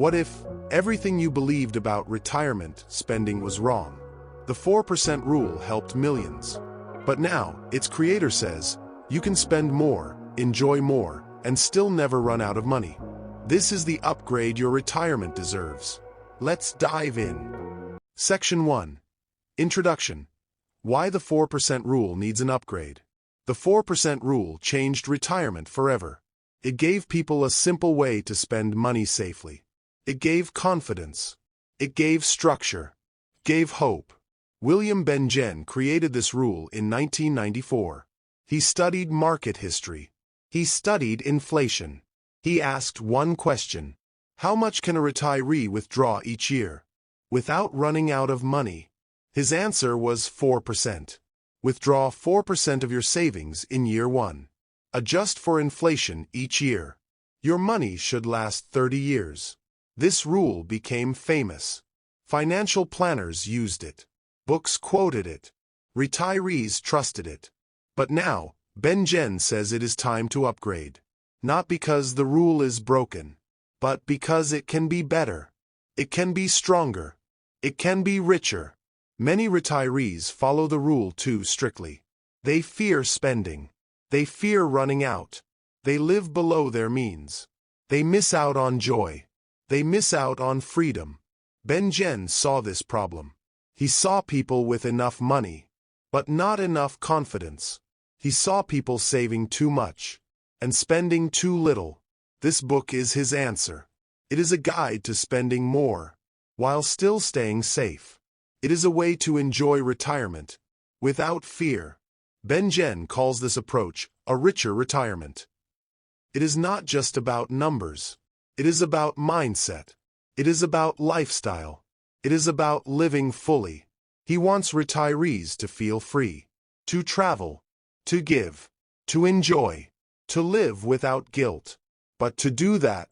What if everything you believed about retirement spending was wrong? The 4% rule helped millions. But now, its creator says, you can spend more, enjoy more, and still never run out of money. This is the upgrade your retirement deserves. Let's dive in. Section 1. Introduction. Why the 4% rule needs an upgrade. The 4% rule changed retirement forever. It gave people a simple way to spend money safely. It gave confidence. It gave structure. It gave hope. William Bengen created this rule in 1994. He studied market history. He studied inflation. He asked one question: how much can a retiree withdraw each year without running out of money? His answer was 4%. Withdraw 4% of your savings in year 1. Adjust for inflation each year. Your money should last 30 years. This rule became famous. Financial planners used it. Books quoted it. Retirees trusted it. But now, Bengen says it is time to upgrade. Not because the rule is broken, but because it can be better. It can be stronger. It can be richer. Many retirees follow the rule too strictly. They fear spending. They fear running out. They live below their means. They miss out on joy. They miss out on freedom. Bengen saw this problem. He saw people with enough money, but not enough confidence. He saw people saving too much and spending too little. This book is his answer. It is a guide to spending more while still staying safe. It is a way to enjoy retirement without fear. Bengen calls this approach a richer retirement. It is not just about numbers. It is about mindset. It is about lifestyle. It is about living fully. He wants retirees to feel free, to travel, to give, to enjoy, to live without guilt. But to do that,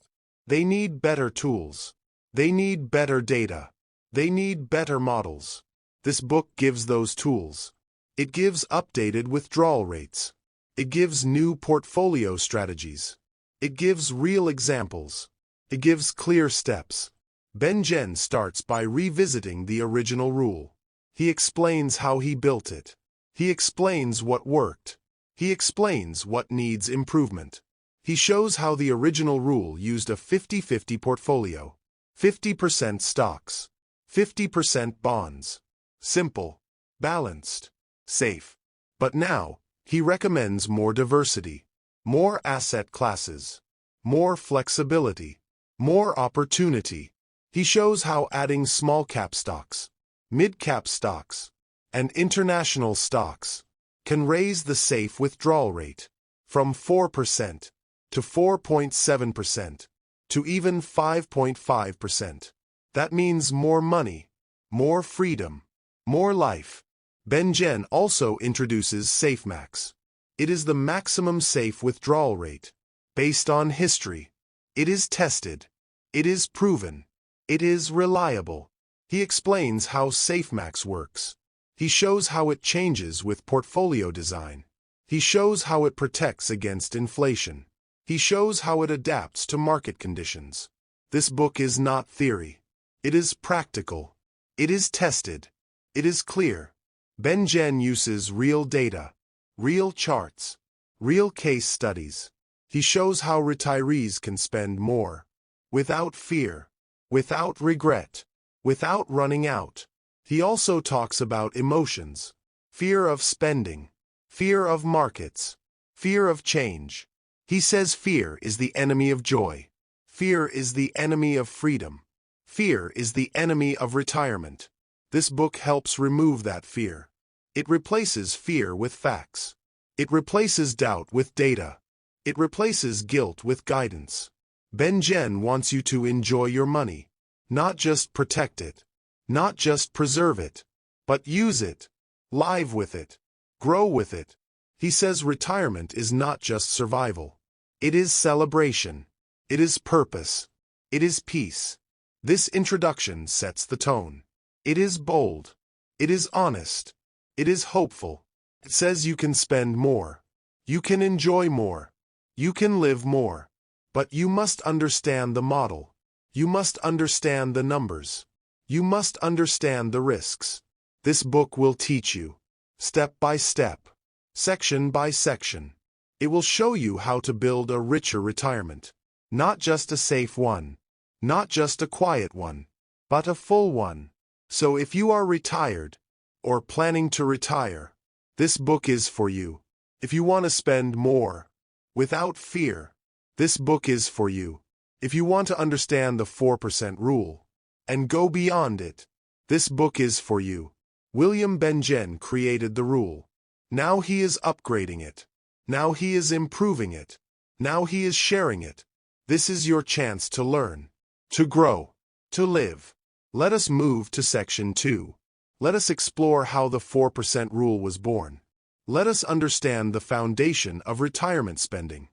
they need better tools. They need better data. They need better models. This book gives those tools. It gives updated withdrawal rates. It gives new portfolio strategies. It gives real examples. It gives clear steps. Bengen starts by revisiting the original rule. He explains how he built it. He explains what worked. He explains what needs improvement. He shows how the original rule used a 50-50 portfolio. 50% stocks. 50% bonds. Simple. Balanced. Safe. But now, he recommends more diversity. More asset classes. More flexibility. More opportunity. He shows how adding small-cap stocks, mid-cap stocks, and international stocks can raise the safe withdrawal rate from 4% to 4.7% to even 5.5%. That means more money, more freedom, more life. Bengen also introduces SAFEMAX. It is the maximum safe withdrawal rate. Based on history. It is tested. It is proven. It is reliable. He explains how SAFEMAX works. He shows how it changes with portfolio design. He shows how it protects against inflation. He shows how it adapts to market conditions. This book is not theory. It is practical. It is tested. It is clear. Bengen uses real data, real charts, real case studies. He shows how retirees can spend more, without fear, without regret, without running out. He also talks about emotions, fear of spending, fear of markets, fear of change. He says fear is the enemy of joy. Fear is the enemy of freedom. Fear is the enemy of retirement. This book helps remove that fear. It replaces fear with facts. It replaces doubt with data. It replaces guilt with guidance. Bengen wants you to enjoy your money, not just protect it, not just preserve it, but use it, live with it, grow with it. He says retirement is not just survival. It is celebration. It is purpose. It is peace. This introduction sets the tone. It is bold. It is honest. It is hopeful. It says you can spend more. You can enjoy more. You can live more. But you must understand the model. You must understand the numbers. You must understand the risks. This book will teach you, step by step, section by section. It will show you how to build a richer retirement. Not just a safe one. Not just a quiet one. But a full one. So if you are retired, or planning to retire, this book is for you. If you want to spend more, without fear, this book is for you. If you want to understand the 4% rule, and go beyond it, this book is for you. William Bengen created the rule. Now he is upgrading it. Now he is improving it. Now he is sharing it. This is your chance to learn, to grow, to live. Let us move to section 2. Let us explore how the 4% rule was born. Let us understand the foundation of retirement spending.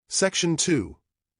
Section 2.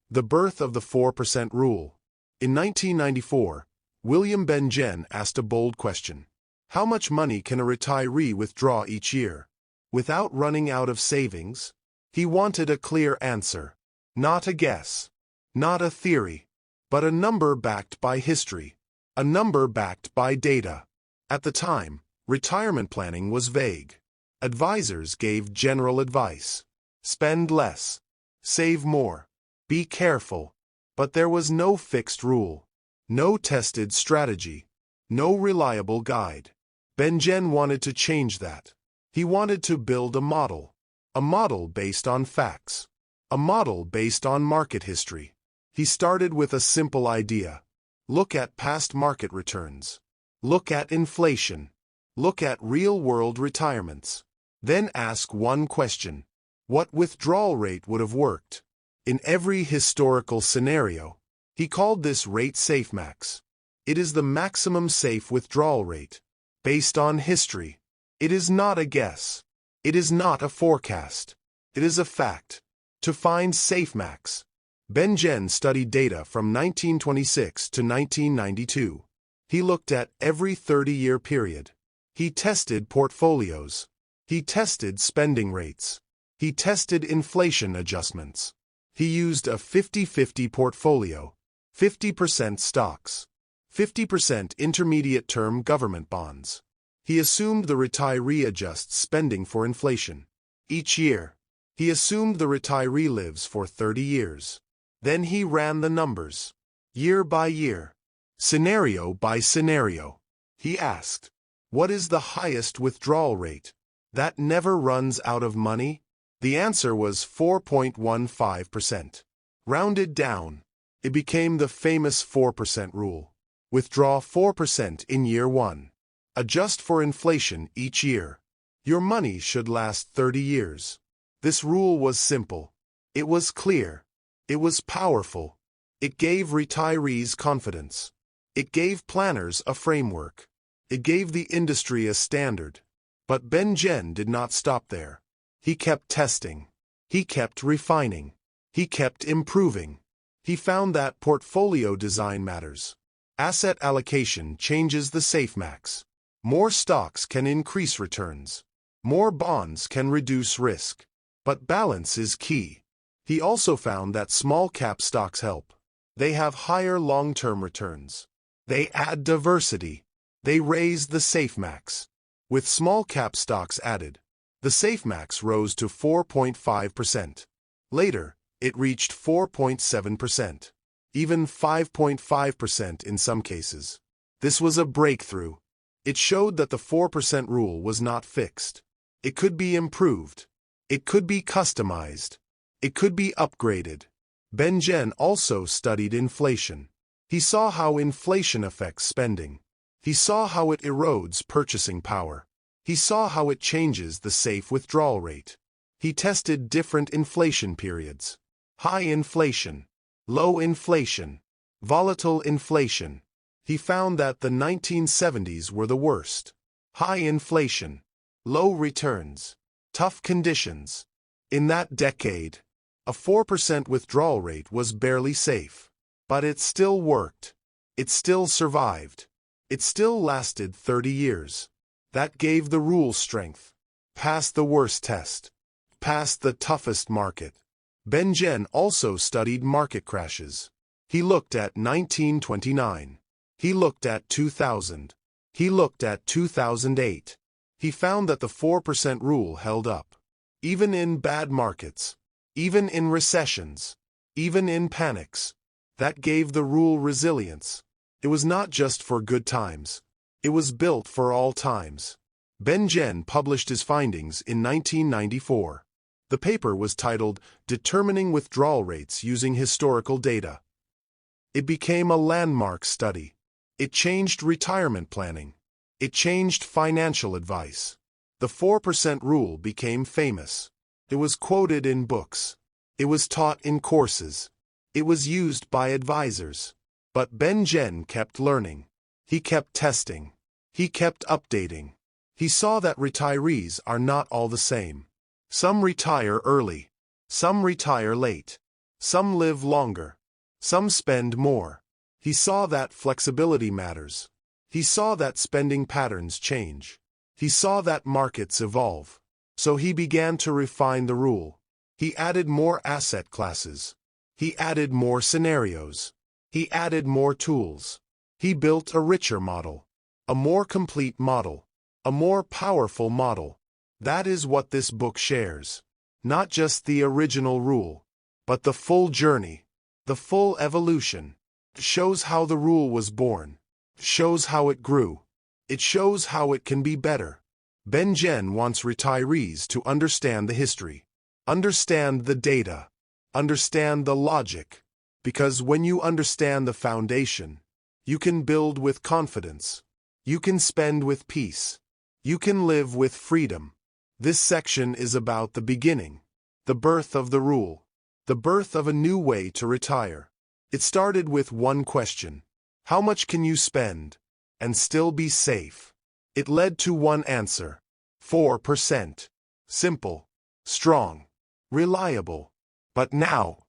The birth of the 4% rule. In 1994, William Bengen asked a bold question. How much money can a retiree withdraw each year, without running out of savings? He wanted a clear answer. Not a guess. Not a theory. But a number backed by history. A number backed by data. At the time, retirement planning was vague. Advisors gave general advice. Spend less. Save more. Be careful. But there was no fixed rule. No tested strategy. No reliable guide. Bengen wanted to change that. He wanted to build a model. A model based on facts. A model based on market history. He started with a simple idea. Look at past market returns. Look at inflation. Look at real-world retirements. Then ask one question. What withdrawal rate would have worked? In every historical scenario, he called this rate SAFEMAX. It is the maximum safe withdrawal rate. Based on history. It is not a guess. It is not a forecast. It is a fact. To find SAFEMAX, Bengen studied data from 1926 to 1992. He looked at every 30-year period. He tested portfolios. He tested spending rates. He tested inflation adjustments. He used a 50-50 portfolio, 50% stocks, 50% intermediate-term government bonds. He assumed the retiree adjusts spending for inflation. Each year, he assumed the retiree lives for 30 years. Then he ran the numbers, year by year, scenario by scenario. He asked, what is the highest withdrawal rate that never runs out of money? The answer was 4.15%. Rounded down, it became the famous 4% rule. Withdraw 4% in year 1. Adjust for inflation each year. Your money should last 30 years. This rule was simple. It was clear. It was powerful. It gave retirees confidence. It gave planners a framework. It gave the industry a standard. But Bengen did not stop there. He kept testing. He kept refining. He kept improving. He found that portfolio design matters. Asset allocation changes the SAFEMAX. More stocks can increase returns. More bonds can reduce risk. But balance is key. He also found that small-cap stocks help. They have higher long-term returns. They add diversity. They raise the SAFEMAX. With small-cap stocks added, the SAFEMAX rose to 4.5%. Later, it reached 4.7%. Even 5.5% in some cases. This was a breakthrough. It showed that the 4% rule was not fixed. It could be improved. It could be customized. It could be upgraded. Bengen also studied inflation. He saw how inflation affects spending. He saw how it erodes purchasing power. He saw how it changes the safe withdrawal rate. He tested different inflation periods. High inflation, low inflation, volatile inflation. He found that the 1970s were the worst. High inflation, low returns, tough conditions. In that decade, a 4% withdrawal rate was barely safe. But it still worked. It still survived. It still lasted 30 years. That gave the rule strength. Passed the worst test. Passed the toughest market. Bengen also studied market crashes. He looked at 1929. He looked at 2000. He looked at 2008. He found that the 4% rule held up. Even in bad markets. Even in recessions. Even in panics. That gave the rule resilience. It was not just for good times. It was built for all times. Bengen published his findings in 1994. The paper was titled Determining Withdrawal Rates Using Historical Data. It became a landmark study. It changed retirement planning. It changed financial advice. The 4% rule became famous. It was quoted in books. It was taught in courses. It was used by advisors. But Bengen kept learning. He kept testing. He kept updating. He saw that retirees are not all the same. Some retire early. Some retire late. Some live longer. Some spend more. He saw that flexibility matters. He saw that spending patterns change. He saw that markets evolve. So he began to refine the rule. He added more asset classes. He added more scenarios. He added more tools. He built a richer model. A more complete model. A more powerful model. That is what this book shares. Not just the original rule, but the full journey, the full evolution. It shows how the rule was born. It shows how it grew. It shows how it can be better. Bengen wants retirees to understand the history, understand the data, understand the logic. Because when you understand the foundation, you can build with confidence. You can spend with peace. You can live with freedom. This section is about the beginning, the birth of the rule, the birth of a new way to retire. It started with one question: how much can you spend and still be safe? It led to one answer: 4%. Simple, strong, reliable. But now,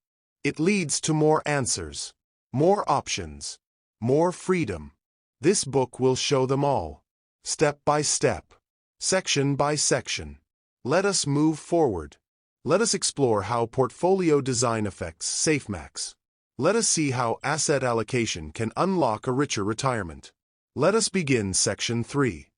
it leads to more answers, more options, more freedom. This book will show them all, step by step, section by section. Let us move forward. Let us explore how portfolio design affects SAFEMAX. Let us see how asset allocation can unlock a richer retirement. Let us begin Section 3.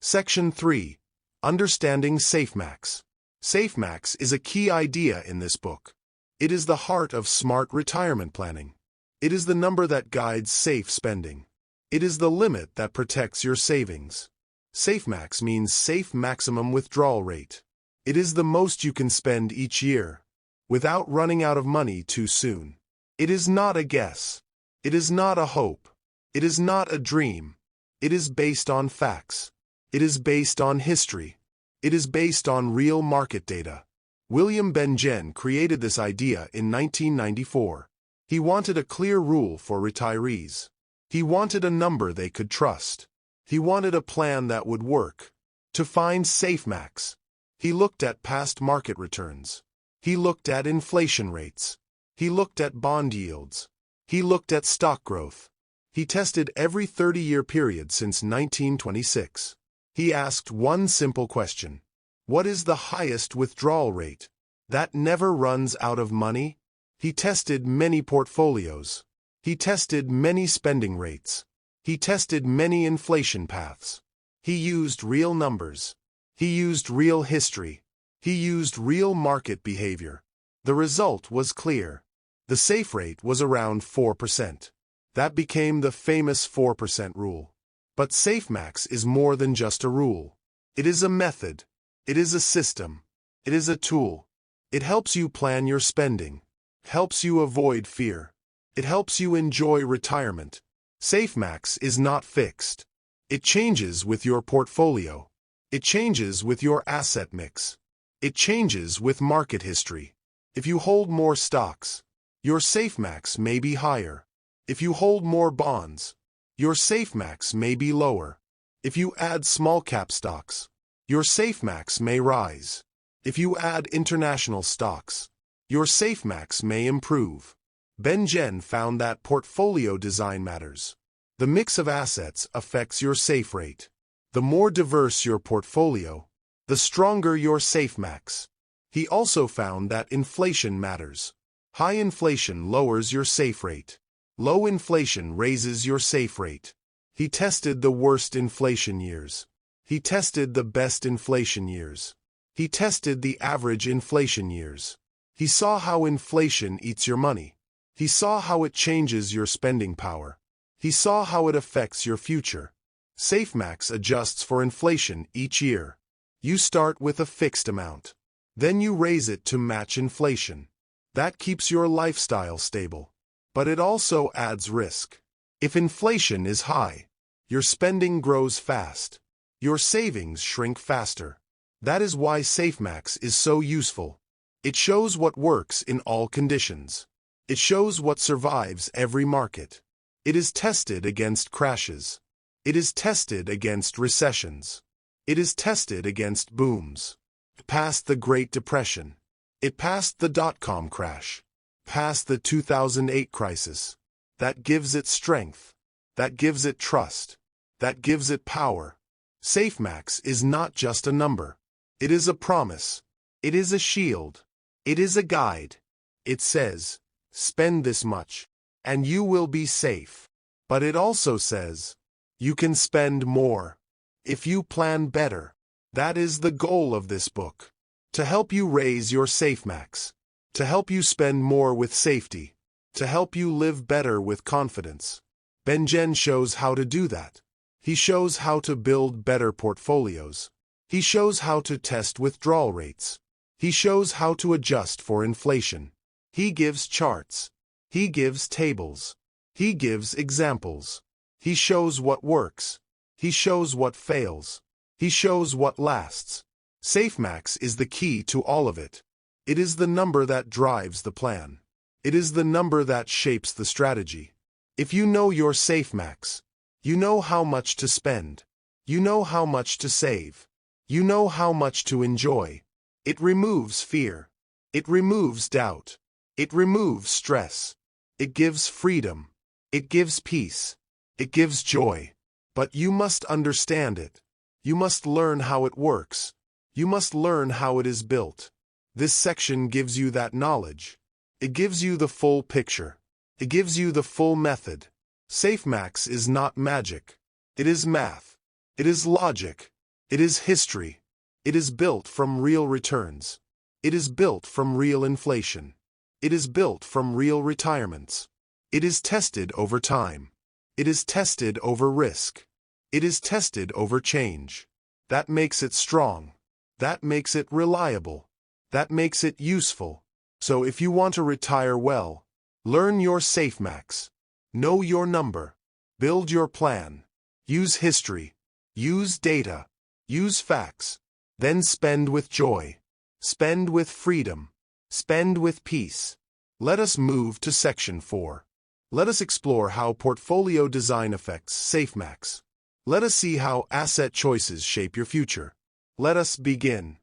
Section 3. Understanding SAFEMAX. SAFEMAX is a key idea in this book. It is the heart of smart retirement planning. It is the number that guides safe spending. It is the limit that protects your savings. SAFEMAX means safe maximum withdrawal rate. It is the most you can spend each year, without running out of money too soon. It is not a guess. It is not a hope. It is not a dream. It is based on facts. It is based on history. It is based on real market data. William Bengen created this idea in 1994. He wanted a clear rule for retirees. He wanted a number they could trust. He wanted a plan that would work. To find SAFEMAX, he looked at past market returns. He looked at inflation rates. He looked at bond yields. He looked at stock growth. He tested every 30-year period since 1926. He asked one simple question: what is the highest withdrawal rate that never runs out of money? He tested many portfolios. He tested many spending rates. He tested many inflation paths. He used real numbers. He used real history. He used real market behavior. The result was clear. The safe rate was around 4%. That became the famous 4% rule. But SAFEMAX is more than just a rule. It is a method. It is a system. It is a tool. It helps you plan your spending. It helps you avoid fear. It helps you enjoy retirement. SAFEMAX is not fixed. It changes with your portfolio. It changes with your asset mix. It changes with market history. If you hold more stocks, your SAFEMAX may be higher. If you hold more bonds, your SAFEMAX may be lower. If you add small-cap stocks, your SAFEMAX may rise. If you add international stocks, your SAFEMAX may improve. Bengen found that portfolio design matters. The mix of assets affects your safe rate. The more diverse your portfolio, the stronger your SAFEMAX. He also found that inflation matters. High inflation lowers your safe rate. Low inflation raises your safe rate. He tested the worst inflation years. He tested the best inflation years. He tested the average inflation years. He saw how inflation eats your money. He saw how it changes your spending power. He saw how it affects your future. SAFEMAX adjusts for inflation each year. You start with a fixed amount. Then you raise it to match inflation. That keeps your lifestyle stable. But it also adds risk. If inflation is high, your spending grows fast. Your savings shrink faster. That is why SAFEMAX is so useful. It shows what works in all conditions. It shows what survives every market. It is tested against crashes. It is tested against recessions. It is tested against booms. It passed the Great Depression. It passed the dot-com crash. Passed the 2008 crisis. That gives it strength. That gives it trust. That gives it power. SAFEMAX is not just a number. It is a promise. It is a shield. It is a guide. It says, spend this much, and you will be safe. But it also says, you can spend more if you plan better. That is the goal of this book. To help you raise your SAFEMAX. To help you spend more with safety. To help you live better with confidence. Bengen shows how to do that. He shows how to build better portfolios. He shows how to test withdrawal rates. He shows how to adjust for inflation. He gives charts. He gives tables. He gives examples. He shows what works. He shows what fails. He shows what lasts. SAFEMAX is the key to all of it. It is the number that drives the plan. It is the number that shapes the strategy. If you know your SAFEMAX, you know how much to spend. You know how much to save. You know how much to enjoy. It removes fear. It removes doubt. It removes stress. It gives freedom. It gives peace. It gives joy. But you must understand it. You must learn how it works. You must learn how it is built. This section gives you that knowledge. It gives you the full picture. It gives you the full method. SAFEMAX is not magic. It is math. It is logic. It is history. It is built from real returns. It is built from real inflation. It is built from real retirements. It is tested over time. It is tested over risk. It is tested over change. That makes it strong. That makes it reliable. That makes it useful. So if you want to retire well, learn your SAFEMAX. Know your number. Build your plan. Use history. Use data. Use facts. Then spend with joy. Spend with freedom. Spend with peace. Let us move to Section 4. Let us explore how portfolio design affects SAFEMAX. Let us see how asset choices shape your future. Let us begin.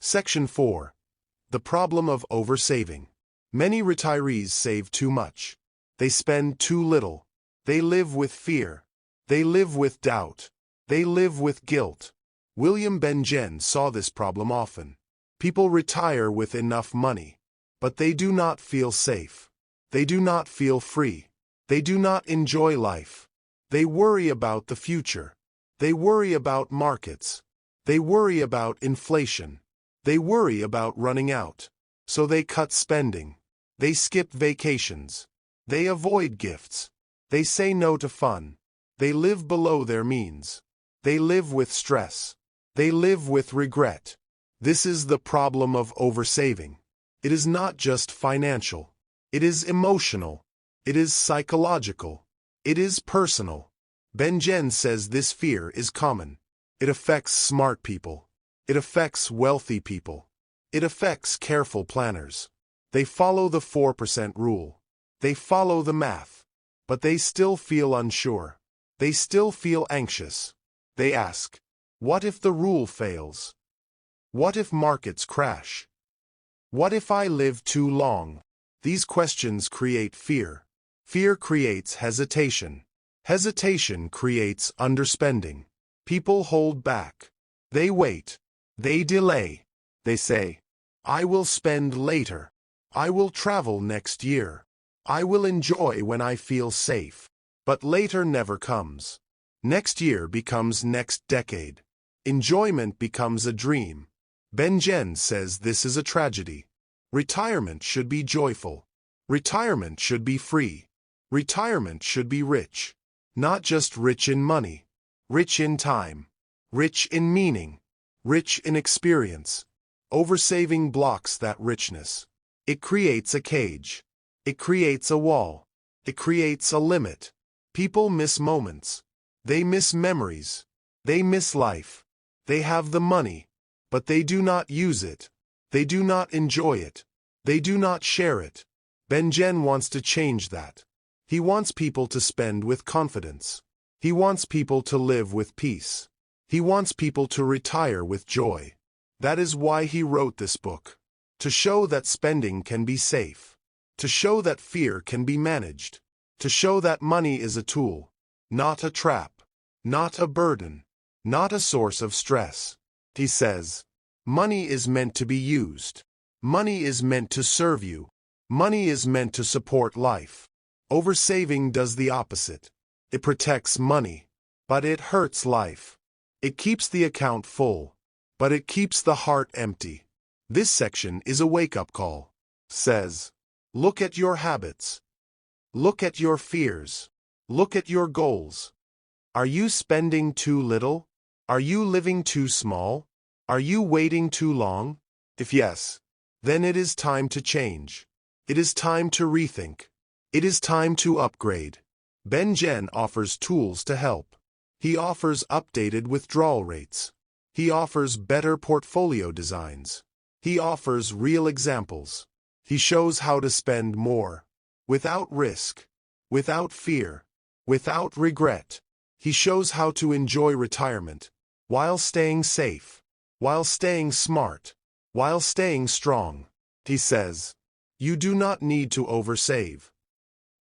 Section 4. The problem of oversaving. Many retirees save too much. They spend too little. They live with fear. They live with doubt. They live with guilt. William Bengen saw this problem often. People retire with enough money, but they do not feel safe. They do not feel free. They do not enjoy life. They worry about the future. They worry about markets. They worry about inflation. They worry about running out. So they cut spending. They skip vacations. They avoid gifts. They say no to fun. They live below their means. They live with stress. They live with regret. This is the problem of oversaving. It is not just financial. It is emotional. It is psychological. It is personal. Bengen says this fear is common. It affects smart people. It affects wealthy people. It affects careful planners. They follow the 4% rule. They follow the math. But they still feel unsure. They still feel anxious. They ask, what if the rule fails? What if markets crash? What if I live too long? These questions create fear. Fear creates hesitation. Hesitation creates underspending. People hold back. They wait. They delay. They say, I will spend later. I will travel next year. I will enjoy when I feel safe. But later never comes. Next year becomes next decade. Enjoyment becomes a dream. Bengen says this is a tragedy. Retirement should be joyful. Retirement should be free. Retirement should be rich. Not just rich in money. Rich in time. Rich in meaning. Rich in experience. Oversaving blocks that richness. It creates a cage. It creates a wall. It creates a limit. People miss moments. They miss memories. They miss life. They have the money, but they do not use it. They do not enjoy it. They do not share it. Bengen wants to change that. He wants people to spend with confidence. He wants people to live with peace. He wants people to retire with joy. That is why he wrote this book. To show that spending can be safe. To show that fear can be managed. To show that money is a tool, not a trap, not a burden, not a source of stress. He says, money is meant to be used. Money is meant to serve you. Money is meant to support life. Oversaving does the opposite. It protects money, but it hurts life. It keeps the account full, but it keeps the heart empty. This section is a wake-up call. Says, look at your habits. Look at your fears. Look at your goals. Are you spending too little? Are you living too small? Are you waiting too long? If yes, then it is time to change. It is time to rethink. It is time to upgrade. Bengen offers tools to help. He offers updated withdrawal rates. He offers better portfolio designs. He offers real examples. He shows how to spend more. Without risk. Without fear. Without regret. He shows how to enjoy retirement. While staying safe. While staying smart. While staying strong. He says, you do not need to oversave.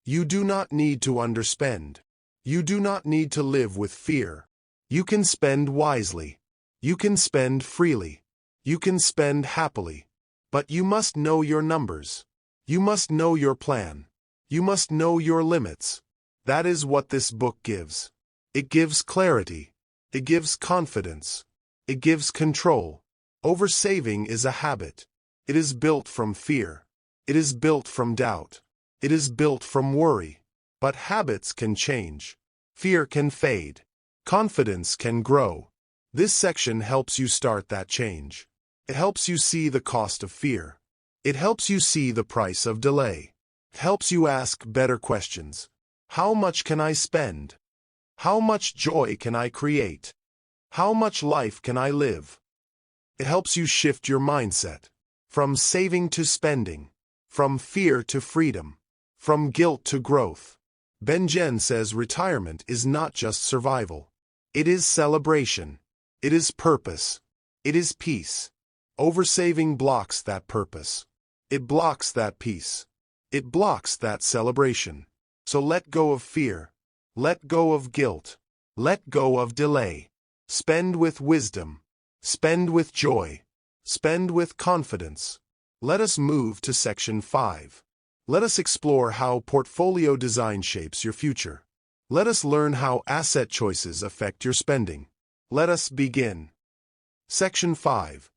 You do not need to underspend. You do not need to live with fear. You can spend wisely. You can spend freely. You can spend happily. But you must know your numbers. You must know your plan. You must know your limits. That is what this book gives. It gives clarity. It gives confidence. It gives control. Oversaving is a habit. It is built from fear. It is built from doubt. It is built from worry. But habits can change. Fear can fade. Confidence can grow. This section helps you start that change. It helps you see the cost of fear. It helps you see the price of delay. It helps you ask better questions. How much can I spend? How much joy can I create? How much life can I live? It helps you shift your mindset. From saving to spending. From fear to freedom. From guilt to growth. Bengen says retirement is not just survival. It is celebration. It is purpose. It is peace. Oversaving blocks that purpose. It blocks that peace. It blocks that celebration. So let go of fear. Let go of guilt. Let go of delay. Spend with wisdom. Spend with joy. Spend with confidence. Let us move to section 5. Let us explore how portfolio design shapes your future. Let us learn how asset choices affect your spending. Let us begin. Section 5.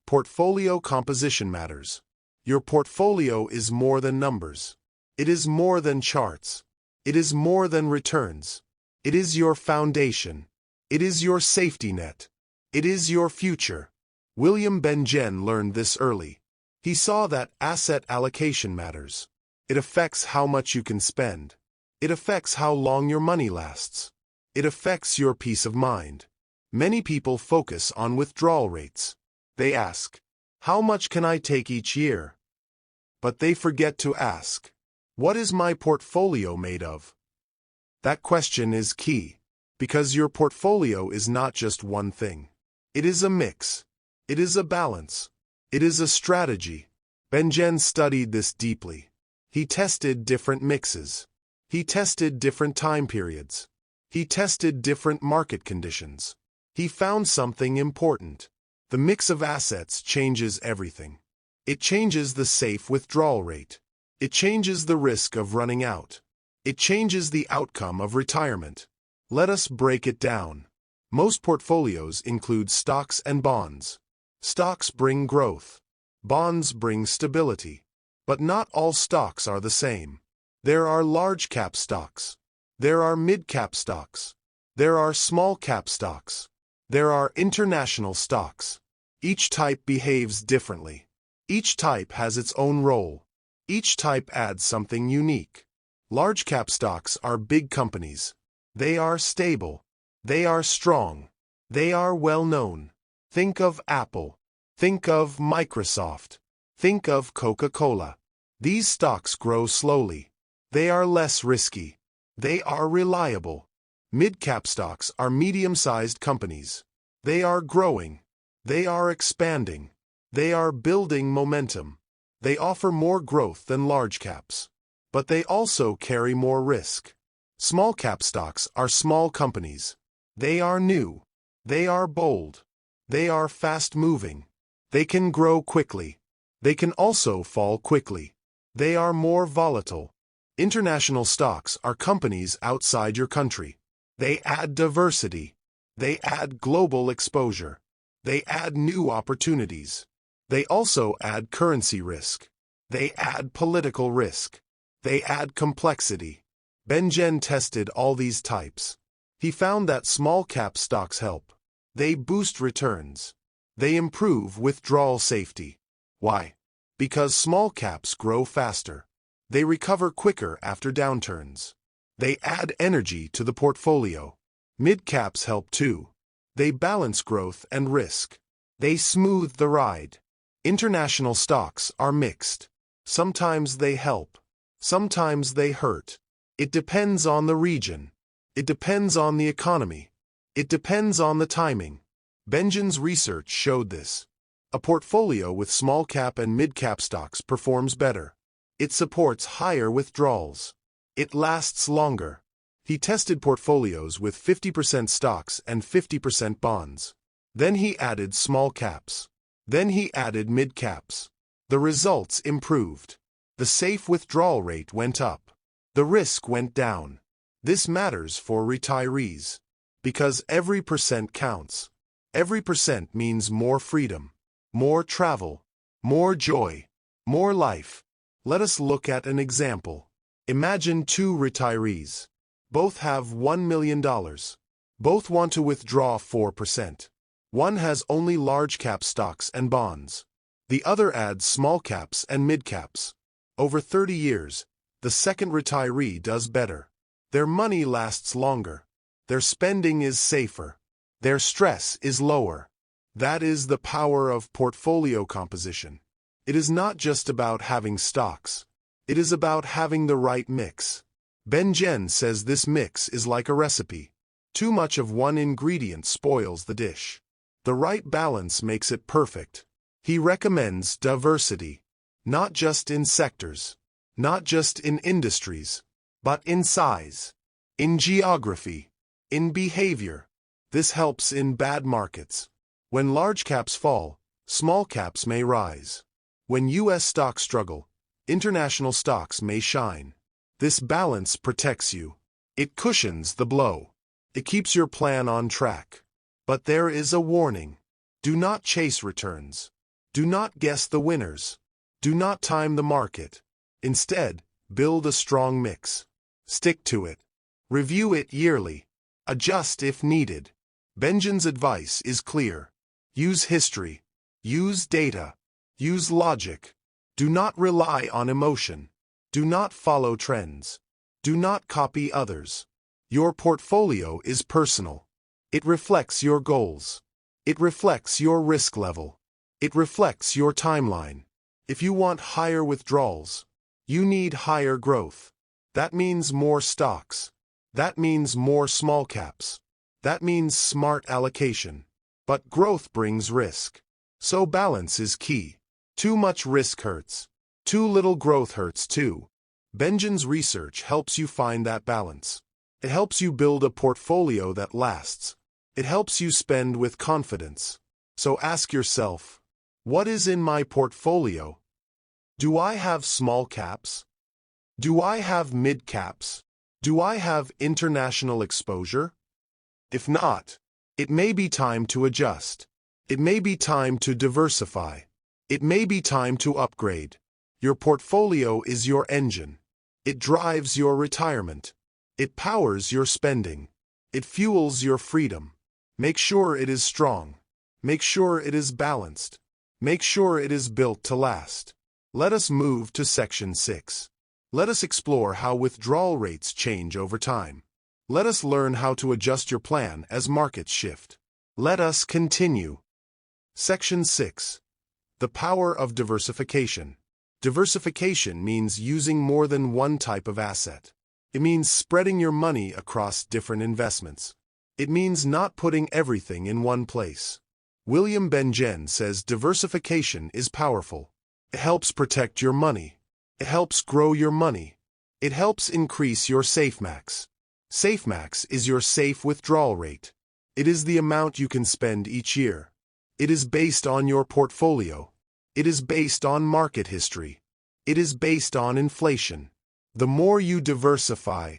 Portfolio composition matters. Your portfolio is more than numbers. It is more than charts. It is more than returns. It is your foundation. It is your safety net. It is your future. William Bengen learned this early. He saw that asset allocation matters. It affects how much you can spend. It affects how long your money lasts. It affects your peace of mind. Many people focus on withdrawal rates. They ask, how much can I take each year? But they forget to ask, what is my portfolio made of? That question is key, because your portfolio is not just one thing. It is a mix. It is a balance. It is a strategy. Bengen studied this deeply. He tested different mixes. He tested different time periods. He tested different market conditions. He found something important. The mix of assets changes everything. It changes the safe withdrawal rate. It changes the risk of running out. It changes the outcome of retirement. Let us break it down. Most portfolios include stocks and bonds. Stocks bring growth. Bonds bring stability. But not all stocks are the same. There are large-cap stocks. There are mid-cap stocks. There are small-cap stocks. There are international stocks. Each type behaves differently. Each type has its own role. Each type adds something unique. Large-cap stocks are big companies. They are stable. They are strong. They are well-known. Think of Apple. Think of Microsoft. Think of Coca-Cola. These stocks grow slowly. They are less risky. They are reliable. Mid-cap stocks are medium-sized companies. They are growing. They are expanding. They are building momentum. They offer more growth than large caps. But they also carry more risk. Small-cap stocks are small companies. They are new. They are bold. They are fast-moving. They can grow quickly. They can also fall quickly. They are more volatile. International stocks are companies outside your country. They add diversity. They add global exposure. They add new opportunities. They also add currency risk. They add political risk. They add complexity. Bengen tested all these types. He found that small-cap stocks help. They boost returns. They improve withdrawal safety. Why? Because small caps grow faster. They recover quicker after downturns. They add energy to the portfolio. Mid-caps help too. They balance growth and risk. They smooth the ride. International stocks are mixed. Sometimes they help. Sometimes they hurt. It depends on the region. It depends on the economy. It depends on the timing. Bengen's research showed this. A portfolio with small-cap and mid-cap stocks performs better. It supports higher withdrawals. It lasts longer. He tested portfolios with 50% stocks and 50% bonds. Then he added small caps. Then he added mid-caps. The results improved. The safe withdrawal rate went up. The risk went down. This matters for retirees. Because every percent counts. Every percent means more freedom, more travel, more joy, more life. Let us look at an example. Imagine two retirees. Both have $1 million. Both want to withdraw 4%. One has only large-cap stocks and bonds. The other adds small caps and mid-caps. Over 30 years, the second retiree does better. Their money lasts longer. Their spending is safer. Their stress is lower. That is the power of portfolio composition. It is not just about having stocks. It is about having the right mix. Bengen says this mix is like a recipe. Too much of one ingredient spoils the dish. The right balance makes it perfect. He recommends diversity, not just in sectors, not just in industries, but in size, in geography, in behavior. This helps in bad markets. When large caps fall, small caps may rise. When U.S. stocks struggle, international stocks may shine. This balance protects you. It cushions the blow. It keeps your plan on track. But there is a warning. Do not chase returns. Do not guess the winners. Do not time the market. Instead, build a strong mix. Stick to it. Review it yearly. Adjust if needed. Bengen's advice is clear. Use history. Use data. Use logic. Do not rely on emotion. Do not follow trends. Do not copy others. Your portfolio is personal. It reflects your goals. It reflects your risk level. It reflects your timeline. If you want higher withdrawals, you need higher growth. That means more stocks. That means more small caps. That means smart allocation. But growth brings risk. So balance is key. Too much risk hurts. Too little growth hurts too. Bengen's research helps you find that balance. It helps you build a portfolio that lasts. It helps you spend with confidence. So ask yourself, What is in my portfolio? Do I have small caps? Do I have mid caps? Do I have international exposure? If not, it may be time to adjust. It may be time to diversify. It may be time to upgrade. Your portfolio is your engine. It drives your retirement. It powers your spending. It fuels your freedom. Make sure it is strong. Make sure it is balanced. Make sure it is built to last. Let us move to Section 6. Let us explore how withdrawal rates change over time. Let us learn how to adjust your plan as markets shift. Let us continue. Section 6. The power of diversification. Diversification means using more than one type of asset. It means spreading your money across different investments. It means not putting everything in one place. William Bengen says diversification is powerful. It helps protect your money. It helps grow your money. It helps increase your SAFEMAX. SAFEMAX is your safe withdrawal rate. It is the amount you can spend each year. It is based on your portfolio. It is based on market history. It is based on inflation. The more you diversify,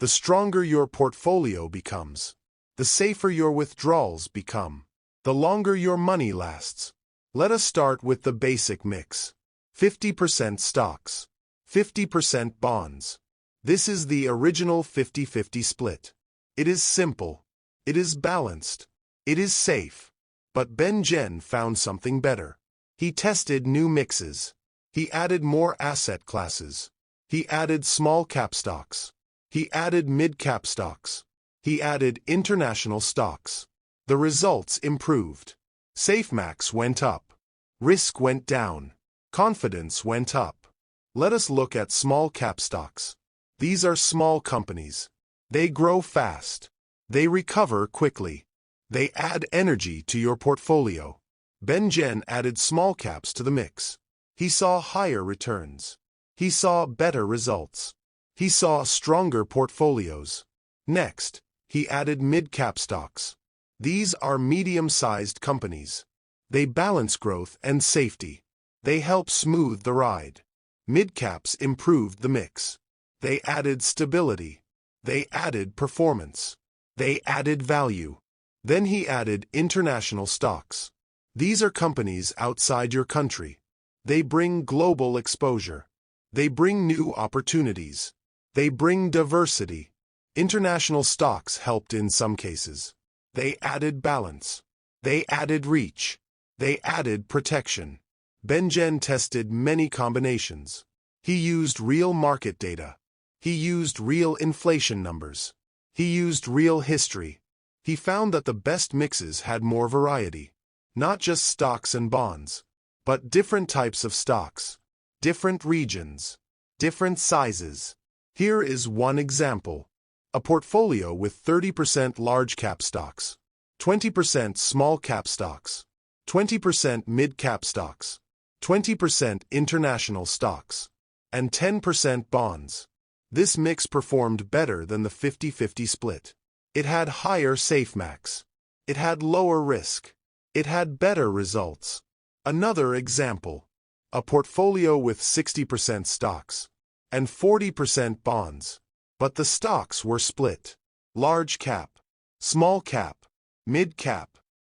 the stronger your portfolio becomes. The safer your withdrawals become. The longer your money lasts. Let us start with the basic mix. 50% stocks, 50% bonds. This is the original 50-50 split. It is simple. It is balanced. It is safe. But Bengen found something better. He tested new mixes. He added more asset classes. He added small cap stocks. He added mid cap stocks. He added international stocks. The results improved. SAFEMAX went up. Risk went down. Confidence went up. Let us look at small cap stocks. These are small companies. They grow fast. They recover quickly. They add energy to your portfolio. Bengen added small caps to the mix. He saw higher returns. He saw better results. He saw stronger portfolios. Next, he added mid-cap stocks. These are medium-sized companies. They balance growth and safety. They help smooth the ride. Mid-caps improved the mix. They added stability. They added performance. They added value. Then he added international stocks. These are companies outside your country. They bring global exposure. They bring new opportunities. They bring diversity. International stocks helped in some cases. They added balance. They added reach. They added protection. Bengen tested many combinations. He used real market data. He used real inflation numbers. He used real history. He found that the best mixes had more variety. Not just stocks and bonds, but different types of stocks, different regions, different sizes. Here is one example. A portfolio with 30% large-cap stocks, 20% small-cap stocks, 20% mid-cap stocks, 20% international stocks, and 10% bonds. This mix performed better than the 50-50 split. It had higher SAFEMAX. It had lower risk. It had better results. Another example. A portfolio with 60% stocks and 40% bonds. But the stocks were split. Large cap, small cap, mid cap,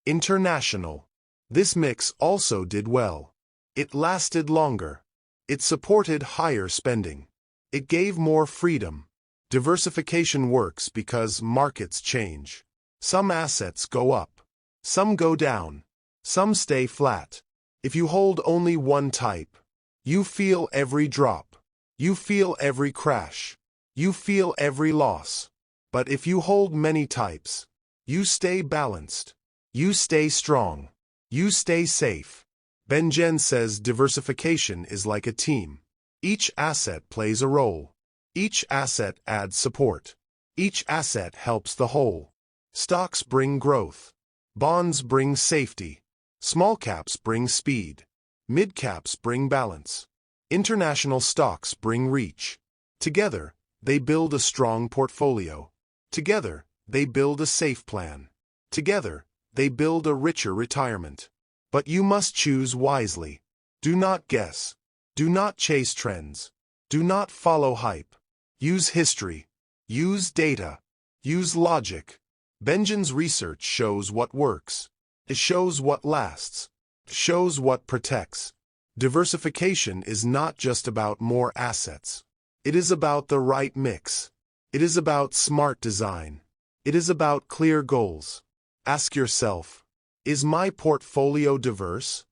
international. This mix also did well. It lasted longer. It supported higher spending. It gave more freedom. Diversification works because markets change. Some assets go up. Some go down. Some stay flat. If you hold only one type, you feel every drop. You feel every crash. You feel every loss. But if you hold many types, you stay balanced. You stay strong. You stay safe. Bengen says diversification is like a team. Each asset plays a role. Each asset adds support. Each asset helps the whole. Stocks bring growth. Bonds bring safety. Small caps bring speed. Mid caps bring balance. International stocks bring reach. Together, they build a strong portfolio. Together, they build a safe plan. Together, they build a richer retirement. But you must choose wisely. Do not guess. Do not chase trends. Do not follow hype. Use history. Use data. Use logic. Bengen's research shows what works. It shows what lasts. It shows what protects. Diversification is not just about more assets. It is about the right mix. It is about smart design. It is about clear goals. Ask yourself, is my portfolio diverse?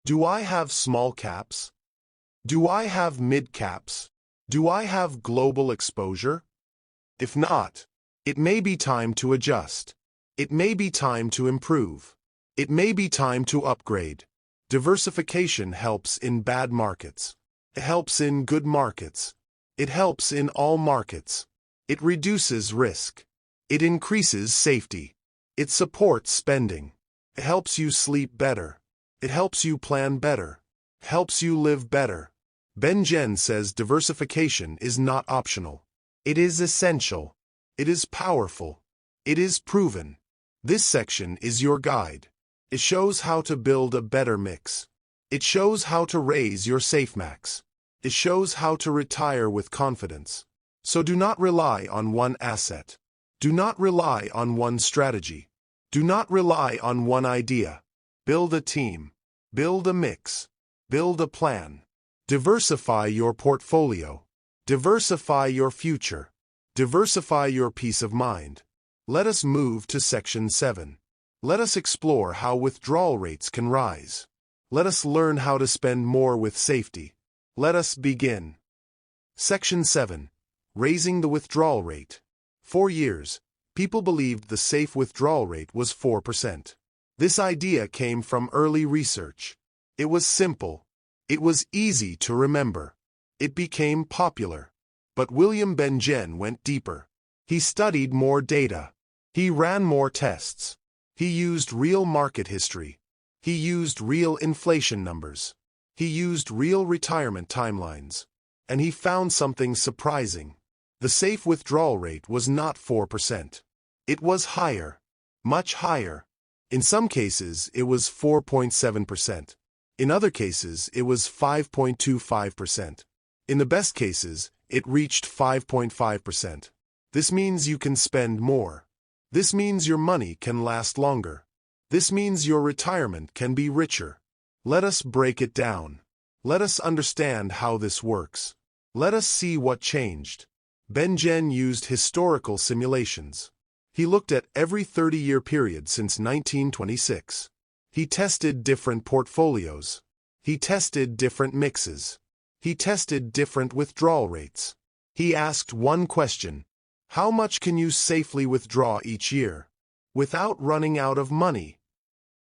Do I have small caps? Do I have mid caps? Do I have global exposure? If not, it may be time to adjust. It may be time to improve. It may be time to upgrade. Diversification helps in bad markets. It helps in good markets. It helps in all markets. It reduces risk. It increases safety. It supports spending. It helps you sleep better. It helps you plan better. It helps you live better. Bengen says diversification is not optional. It is essential. It is powerful. It is proven. This section is your guide. It shows how to build a better mix. It shows how to raise your SAFEMAX. It shows how to retire with confidence. So do not rely on one asset. Do not rely on one strategy. Do not rely on one idea. Build a team. Build a mix. Build a plan. Diversify your portfolio. Diversify your future. Diversify your peace of mind. Let us move to Section 7. Let us explore how withdrawal rates can rise. Let us learn how to spend more with safety. Let us begin. Section 7. Raising the withdrawal rate. For years, people believed the safe withdrawal rate was 4%. This idea came from early research. It was simple. It was easy to remember. It became popular. But William Bengen went deeper. He studied more data. He ran more tests. He used real market history. He used real inflation numbers. He used real retirement timelines. And he found something surprising. The safe withdrawal rate was not 4%. It was higher. Much higher. In some cases, it was 4.7%. In other cases, it was 5.25%. In the best cases, it reached 5.5%. This means you can spend more. This means your money can last longer. This means your retirement can be richer. Let us break it down. Let us understand how this works. Let us see what changed. Bengen used historical simulations. He looked at every 30-year period since 1926. He tested different portfolios. He tested different mixes. He tested different withdrawal rates. He asked one question: how much can you safely withdraw each year without running out of money?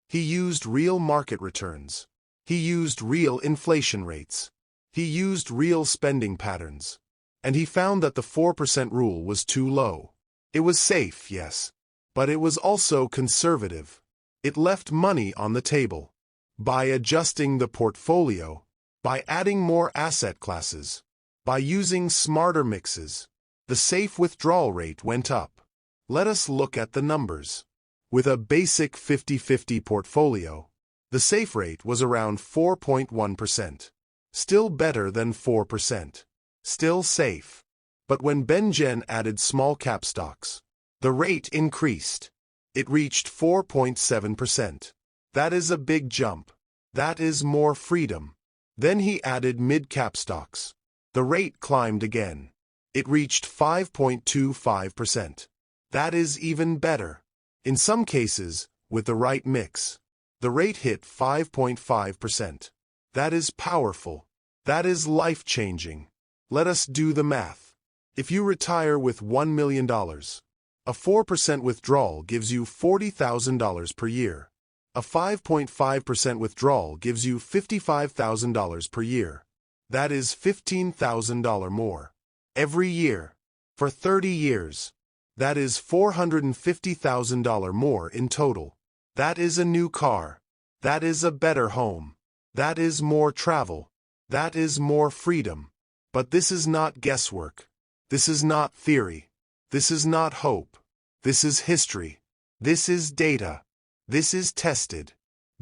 He used real market returns. He used real inflation rates. He used real spending patterns. And he found that the 4% rule was too low. It was safe, yes, but it was also conservative. It left money on the table. By adjusting the portfolio, by adding more asset classes, by using smarter mixes, the safe withdrawal rate went up. Let us look at the numbers. With a basic 50-50 portfolio, the safe rate was around 4.1%. Still better than 4%. Still safe. But when Bengen added small cap stocks, the rate increased. It reached 4.7%. That is a big jump. That is more freedom. Then he added mid-cap stocks. The rate climbed again. It reached 5.25%. That is even better. In some cases, with the right mix, the rate hit 5.5%. That is powerful. That is life-changing. Let us do the math. If you retire with $1 million, a 4% withdrawal gives you $40,000 per year. A 5.5% withdrawal gives you $55,000 per year. That is $15,000 more. Every year. For 30 years. That is $450,000 more in total. That is a new car. That is a better home. That is more travel. That is more freedom. But this is not guesswork. This is not theory. This is not hope. This is history. This is data. This is tested.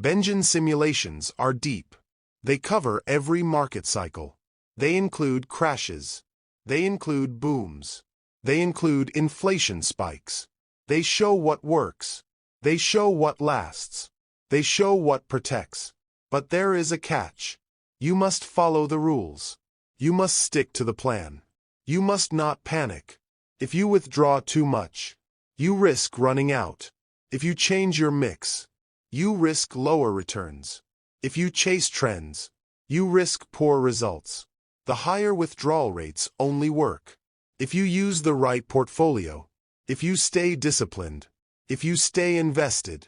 Bengen simulations are deep. They cover every market cycle. They include crashes. They include booms. They include inflation spikes. They show what works. They show what lasts. They show what protects. But there is a catch. You must follow the rules. You must stick to the plan. You must not panic. If you withdraw too much, you risk running out. If you change your mix, you risk lower returns. If you chase trends, you risk poor results. The higher withdrawal rates only work if you use the right portfolio, if you stay disciplined, if you stay invested.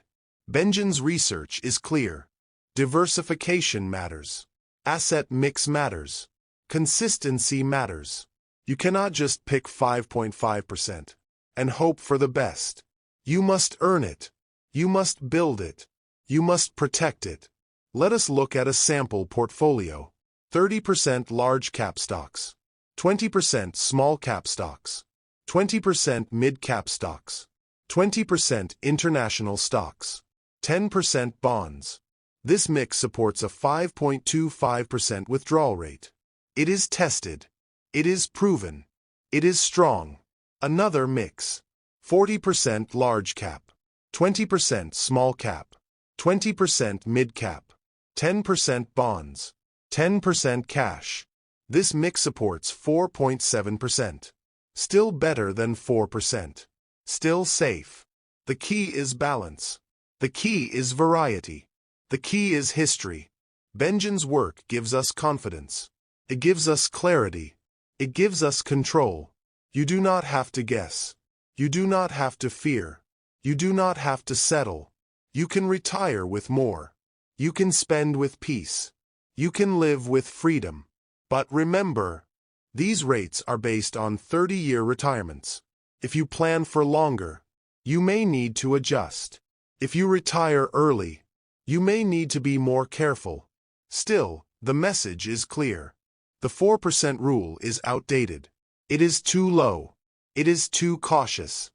Bengen's research is clear. Diversification matters. Asset mix matters. Consistency matters. You cannot just pick 5.5% and hope for the best. You must earn it. You must build it. You must protect it. Let us look at a sample portfolio. 30% large cap stocks, 20% small cap stocks, 20% mid cap stocks, 20% international stocks, 10% bonds. This mix supports a 5.25% withdrawal rate. It is tested. It is proven. It is strong. Another mix. 40% large cap, 20% small cap, 20% mid cap, 10% bonds, 10% cash. This mix supports 4.7%. Still better than 4%. Still safe. The key is balance. The key is variety. The key is history. Bengen's work gives us confidence. It gives us clarity. It gives us control. You do not have to guess. You do not have to fear. You do not have to settle. You can retire with more. You can spend with peace. You can live with freedom. But remember, these rates are based on 30-year retirements. If you plan for longer, you may need to adjust. If you retire early, you may need to be more careful. Still, the message is clear. The 4% rule is outdated. It is too low. It is too cautious.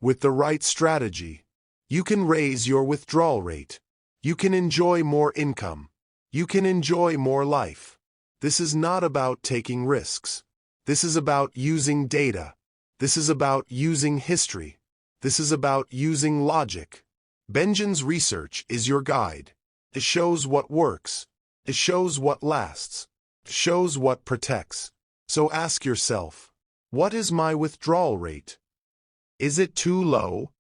With the right strategy, you can raise your withdrawal rate. You can enjoy more income. You can enjoy more life. This is not about taking risks. This is about using data. This is about using history. This is about using logic. Bengen's research is your guide. It shows what works. It shows what lasts. It shows what protects. So ask yourself, what is my withdrawal rate? Is it too low?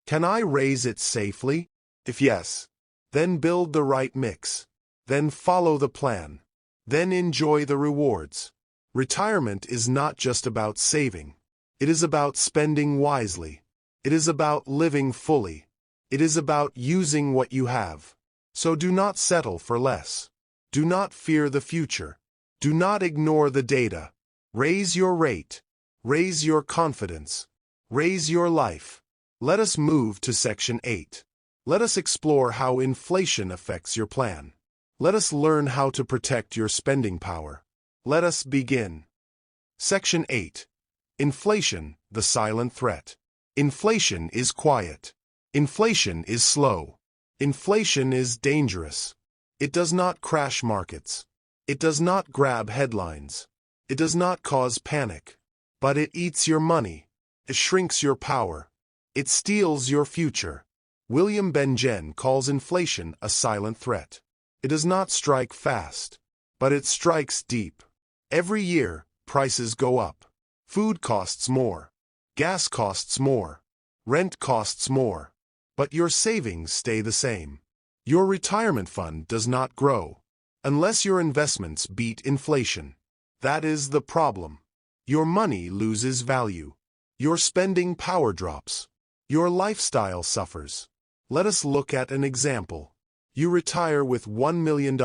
Can I raise it safely? If yes, then build the right mix. Then follow the plan. Then enjoy the rewards. Retirement is not just about saving. It is about spending wisely. It is about living fully. It is about using what you have. So do not settle for less. Do not fear the future. Do not ignore the data. Raise your rate. Raise your confidence. Raise your life. Let us move to Section 8. Let us explore how inflation affects your plan. Let us learn how to protect your spending power. Let us begin. Section 8. Inflation, the silent threat. Inflation is quiet. Inflation is slow. Inflation is dangerous. It does not crash markets. It does not grab headlines. It does not cause panic. But it eats your money. It shrinks your power. It steals your future. William Bengen calls inflation a silent threat. It does not strike fast, but it strikes deep. Every year, prices go up. Food costs more. Gas costs more. Rent costs more. But your savings stay the same. Your retirement fund does not grow unless your investments beat inflation. That is the problem. Your money loses value. Your spending power drops. Your lifestyle suffers. Let us look at an example. You retire with $1 million.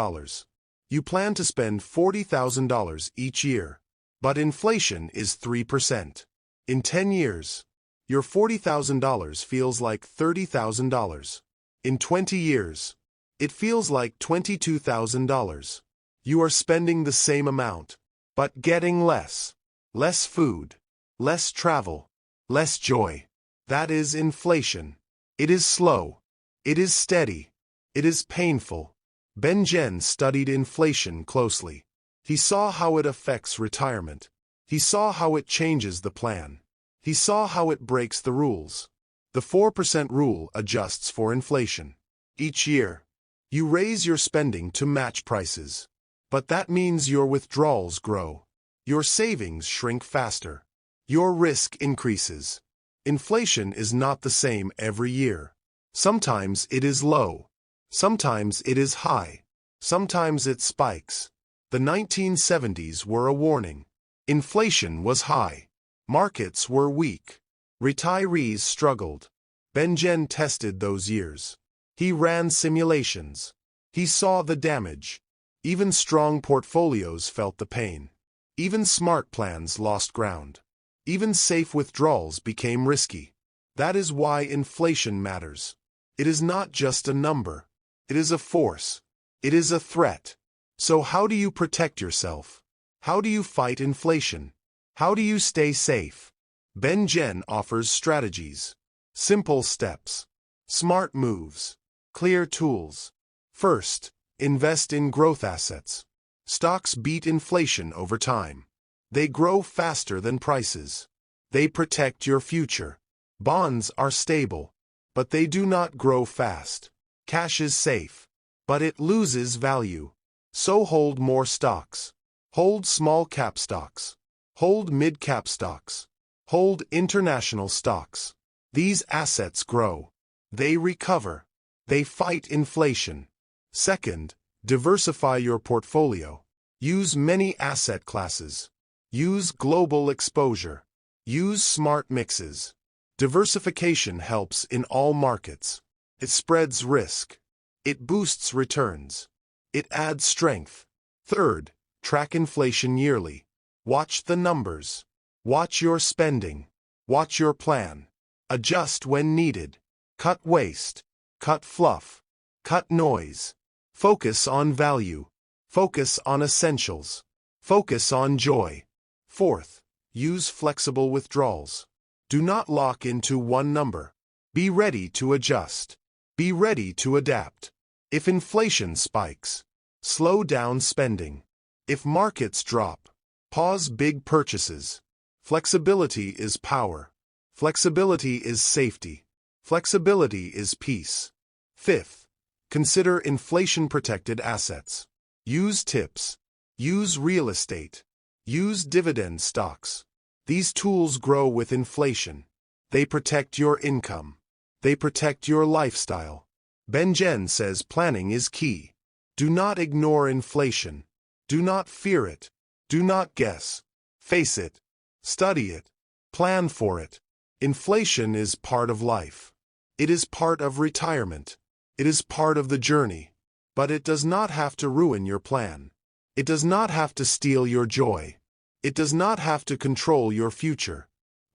You plan to spend $40,000 each year. But inflation is 3%. In 10 years, your $40,000 feels like $30,000. In 20 years, it feels like $22,000. You are spending the same amount, but getting less. Less food, less travel, less joy. That is inflation. It is slow. It is steady. It is painful. Bengen studied inflation closely. He saw how it affects retirement. He saw how it changes the plan. He saw how it breaks the rules. The 4% rule adjusts for inflation. Each year, you raise your spending to match prices. But that means your withdrawals grow. Your savings shrink faster. Your risk increases. Inflation is not the same every year. Sometimes it is low. Sometimes it is high. Sometimes it spikes. The 1970s were a warning. Inflation was high. Markets were weak. Retirees struggled. Bengen tested those years. He ran simulations. He saw the damage. Even strong portfolios felt the pain. Even smart plans lost ground. Even safe withdrawals became risky. That is why inflation matters. It is not just a number. It is a force. It is a threat. So how do you protect yourself? How do you fight inflation? How do you stay safe? Bengen offers strategies. Simple steps. Smart moves. Clear tools. First, invest in growth assets. Stocks beat inflation over time. They grow faster than prices. They protect your future. Bonds are stable, but they do not grow fast. Cash is safe, but it loses value. So hold more stocks. Hold small-cap stocks. Hold mid-cap stocks. Hold international stocks. These assets grow. They recover. They fight inflation. Second, diversify your portfolio. Use many asset classes. Use global exposure. Use smart mixes. Diversification helps in all markets. It spreads risk. It boosts returns. It adds strength. Third, track inflation yearly. Watch the numbers. Watch your spending. Watch your plan. Adjust when needed. Cut waste. Cut fluff. Cut noise. Focus on value. Focus on essentials. Focus on joy. Fourth, use flexible withdrawals. Do not lock into one number. Be ready to adjust. Be ready to adapt. If inflation spikes, slow down spending. If markets drop, pause big purchases. Flexibility is power. Flexibility is safety. Flexibility is peace. Fifth, consider inflation-protected assets. Use tips. Use real estate. Use dividend stocks. These tools grow with inflation. They protect your income. They protect your lifestyle. Bengen says planning is key. Do not ignore inflation. Do not fear it. Do not guess. Face it. Study it. Plan for it. Inflation is part of life. It is part of retirement. It is part of the journey. But it does not have to ruin your plan. It does not have to steal your joy. It does not have to control your future.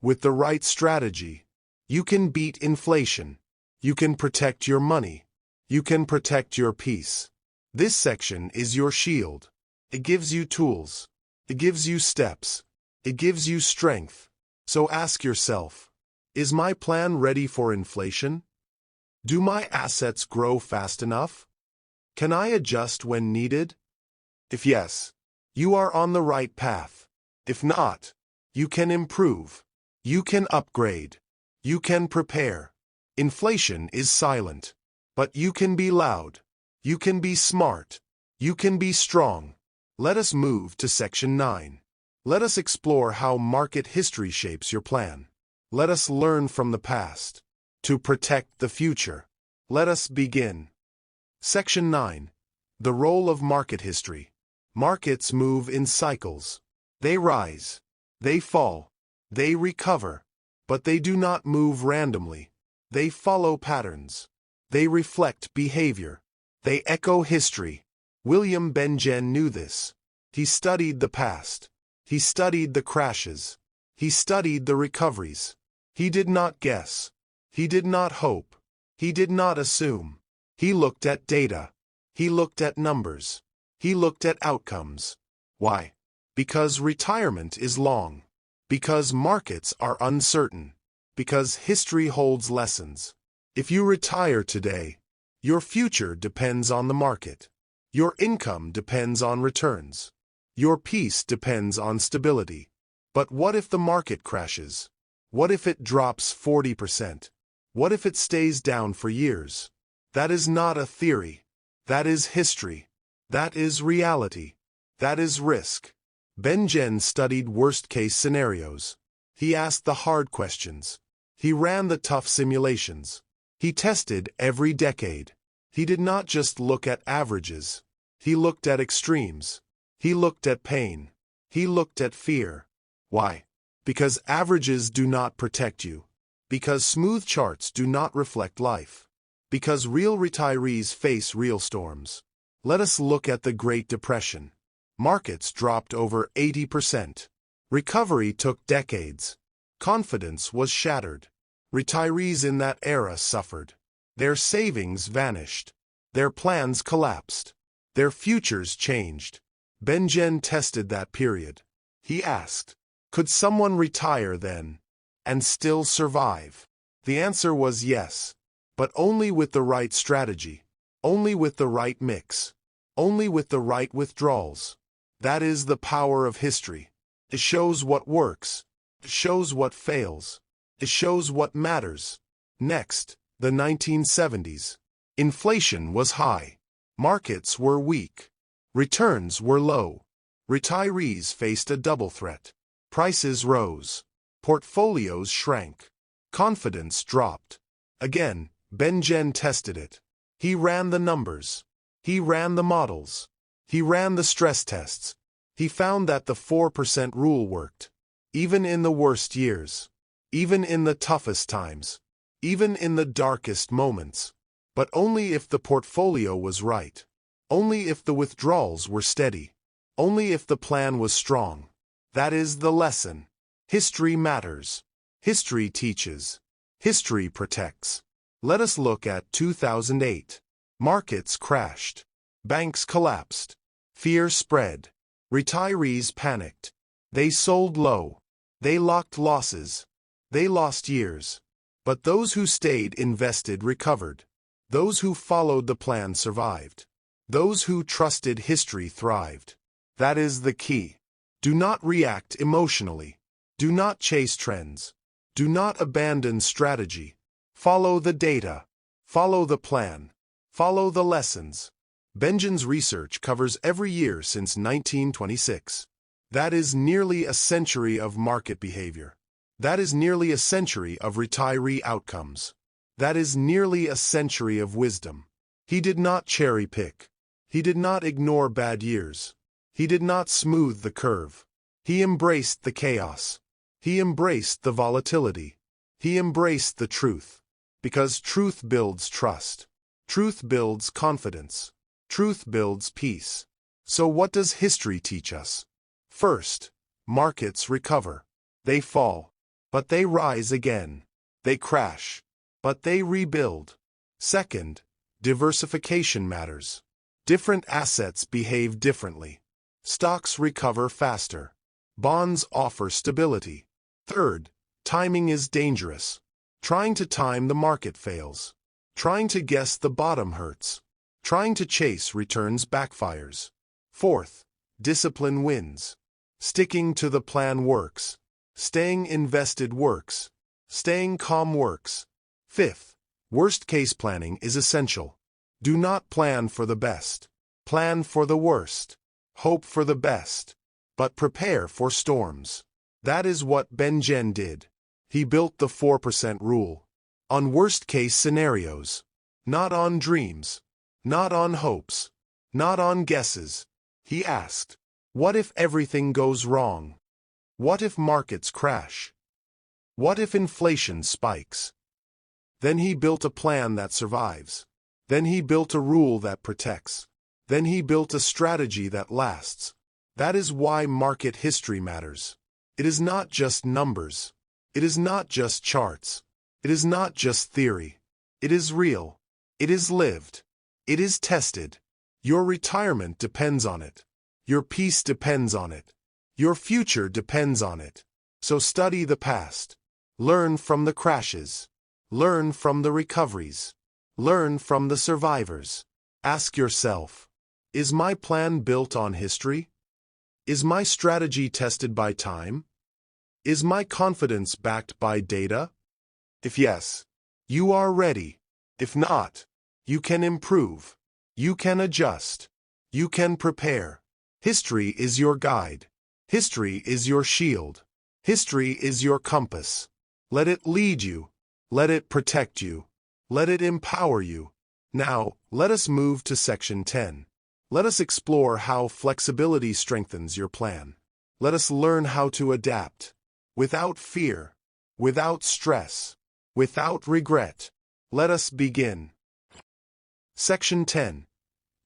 With the right strategy, you can beat inflation. You can protect your money. You can protect your peace. This section is your shield. It gives you tools. It gives you steps. It gives you strength. So ask yourself, is my plan ready for inflation? Do my assets grow fast enough? Can I adjust when needed? If yes, you are on the right path. If not, you can improve. You can upgrade. You can prepare. Inflation is silent, but you can be loud. You can be smart. You can be strong. Let us move to Section 9. Let us explore how market history shapes your plan. Let us learn from the past to protect the future. Let us begin. Section 9. The role of market history. Markets move in cycles. They rise. They fall. They recover. But they do not move randomly. They follow patterns. They reflect behavior. They echo history. William Bengen knew this. He studied the past. He studied the crashes. He studied the recoveries. He did not guess. He did not hope. He did not assume. He looked at data. He looked at numbers. He looked at outcomes. Why? Because retirement is long. Because markets are uncertain. Because history holds lessons. If you retire today, Your future depends on the market. Your income depends on returns. Your peace depends on stability. But what if the market crashes? What if it drops 40%? What if it stays down for years? That is not a theory. That is history. That is reality. That is risk. Bengen studied worst-case scenarios. He asked the hard questions. He ran the tough simulations. He tested every decade. He did not just look at averages. He looked at extremes. He looked at pain. He looked at fear. Why? Because averages do not protect you. Because smooth charts do not reflect life. Because real retirees face real storms. Let us look at the Great Depression. Markets dropped over 80%. Recovery took decades. Confidence was shattered. Retirees in that era suffered. Their savings vanished. Their plans collapsed. Their futures changed. Bengen tested that period. He asked, could someone retire then and still survive? The answer was yes, but only with the right strategy, only with the right mix, only with the right withdrawals. That is the power of history. It shows what works. It shows what fails. It shows what matters. Next, the 1970s. Inflation was high. Markets were weak. Returns were low. Retirees faced a double threat. Prices rose. Portfolios shrank. Confidence dropped. Again, Bengen tested it. He ran the numbers. He ran the models. He ran the stress tests. He found that the 4% rule worked. Even in the worst years. Even in the toughest times. Even in the darkest moments. But only if the portfolio was right. Only if the withdrawals were steady. Only if the plan was strong. That is the lesson. History matters. History teaches. History protects. Let us look at 2008. Markets crashed. Banks collapsed. Fear spread. Retirees panicked. They sold low. They locked losses. They lost years. But those who stayed invested recovered. Those who followed the plan survived. Those who trusted history thrived. That is the key. Do not react emotionally. Do not chase trends. Do not abandon strategy. Follow the data. Follow the plan. Follow the lessons. Bengen's research covers every year since 1926. That is nearly a century of market behavior. That is nearly a century of retiree outcomes. That is nearly a century of wisdom. He did not cherry-pick. He did not ignore bad years. He did not smooth the curve. He embraced the chaos. He embraced the volatility. He embraced the truth. Because truth builds trust. Truth builds confidence. Truth builds peace. So what does history teach us? First, markets recover. They fall, but they rise again. They crash, but they rebuild. Second, diversification matters. Different assets behave differently. Stocks recover faster. Bonds offer stability. Third, timing is dangerous. Trying to time the market fails. Trying to guess the bottom hurts. Trying to chase returns backfires. Fourth, discipline wins. Sticking to the plan works. Staying invested works. Staying calm works. Fifth, worst-case planning is essential. Do not plan for the best. Plan for the worst. Hope for the best. But prepare for storms. That is what Bengen did. He built the 4% rule. On worst-case scenarios. Not on dreams. Not on hopes. Not on guesses. He asked, what if everything goes wrong? What if markets crash? What if inflation spikes? Then he built a plan that survives. Then he built a rule that protects. Then he built a strategy that lasts. That is why market history matters. It is not just numbers. It is not just charts. It is not just theory. It is real. It is lived. It is tested. Your retirement depends on it. Your peace depends on it. Your future depends on it. So study the past. Learn from the crashes. Learn from the recoveries. Learn from the survivors. Ask yourself, is my plan built on history? Is my strategy tested by time? Is my confidence backed by data? If yes, you are ready. If not, you can improve. You can adjust. You can prepare. History is your guide. History is your shield. History is your compass. Let it lead you. Let it protect you. Let it empower you. Now, let us move to Section 10. Let us explore how flexibility strengthens your plan. Let us learn how to adapt. Without fear. Without stress. Without regret. Let us begin. Section 10.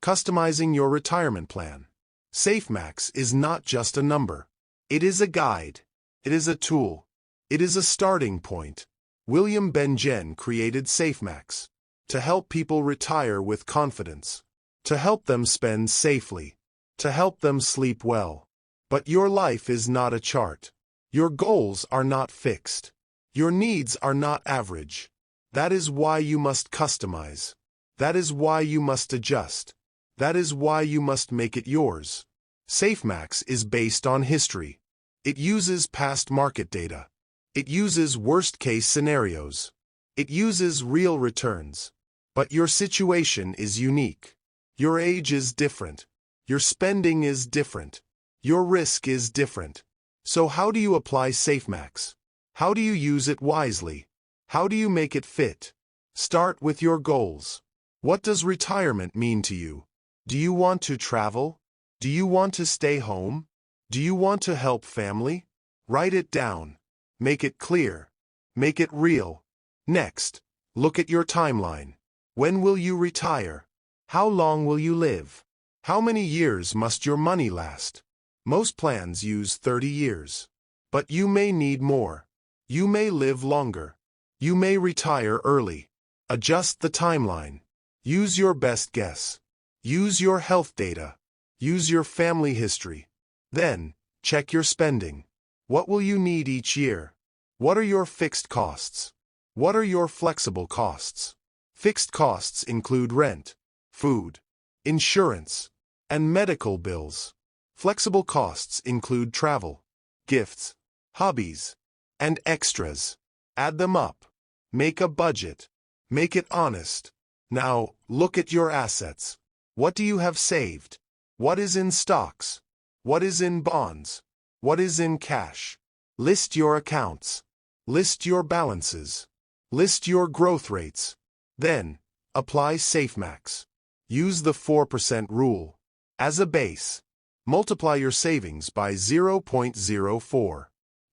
Customizing your retirement plan. SAFEMAX is not just a number. It is a guide. It is a tool. It is a starting point. William Bengen created SAFEMAX to help people retire with confidence, to help them spend safely, to help them sleep well. But your life is not a chart. Your goals are not fixed. Your needs are not average. That is why you must customize. That is why you must adjust. That is why you must make it yours. SAFEMAX is based on history. It uses past market data. It uses worst-case scenarios. It uses real returns. But your situation is unique. Your age is different. Your spending is different. Your risk is different. So how do you apply SAFEMAX? How do you use it wisely? How do you make it fit? Start with your goals. What does retirement mean to you? Do you want to travel? Do you want to stay home? Do you want to help family? Write it down. Make it clear. Make it real. Next, look at your timeline. When will you retire? How long will you live? How many years must your money last? Most plans use 30 years. But you may need more. You may live longer. You may retire early. Adjust the timeline. Use your best guess. Use your health data. Use your family history. Then, check your spending. What will you need each year? What are your fixed costs? What are your flexible costs? Fixed costs include rent, food, insurance, and medical bills. Flexible costs include travel, gifts, hobbies, and extras. Add them up. Make a budget. Make it honest. Now, look at your assets. What do you have saved? What is in stocks? What is in bonds? What is in cash? List your accounts. List your balances. List your growth rates. Then, apply SAFEMAX. Use the 4% rule. As a base, multiply your savings by 0.04.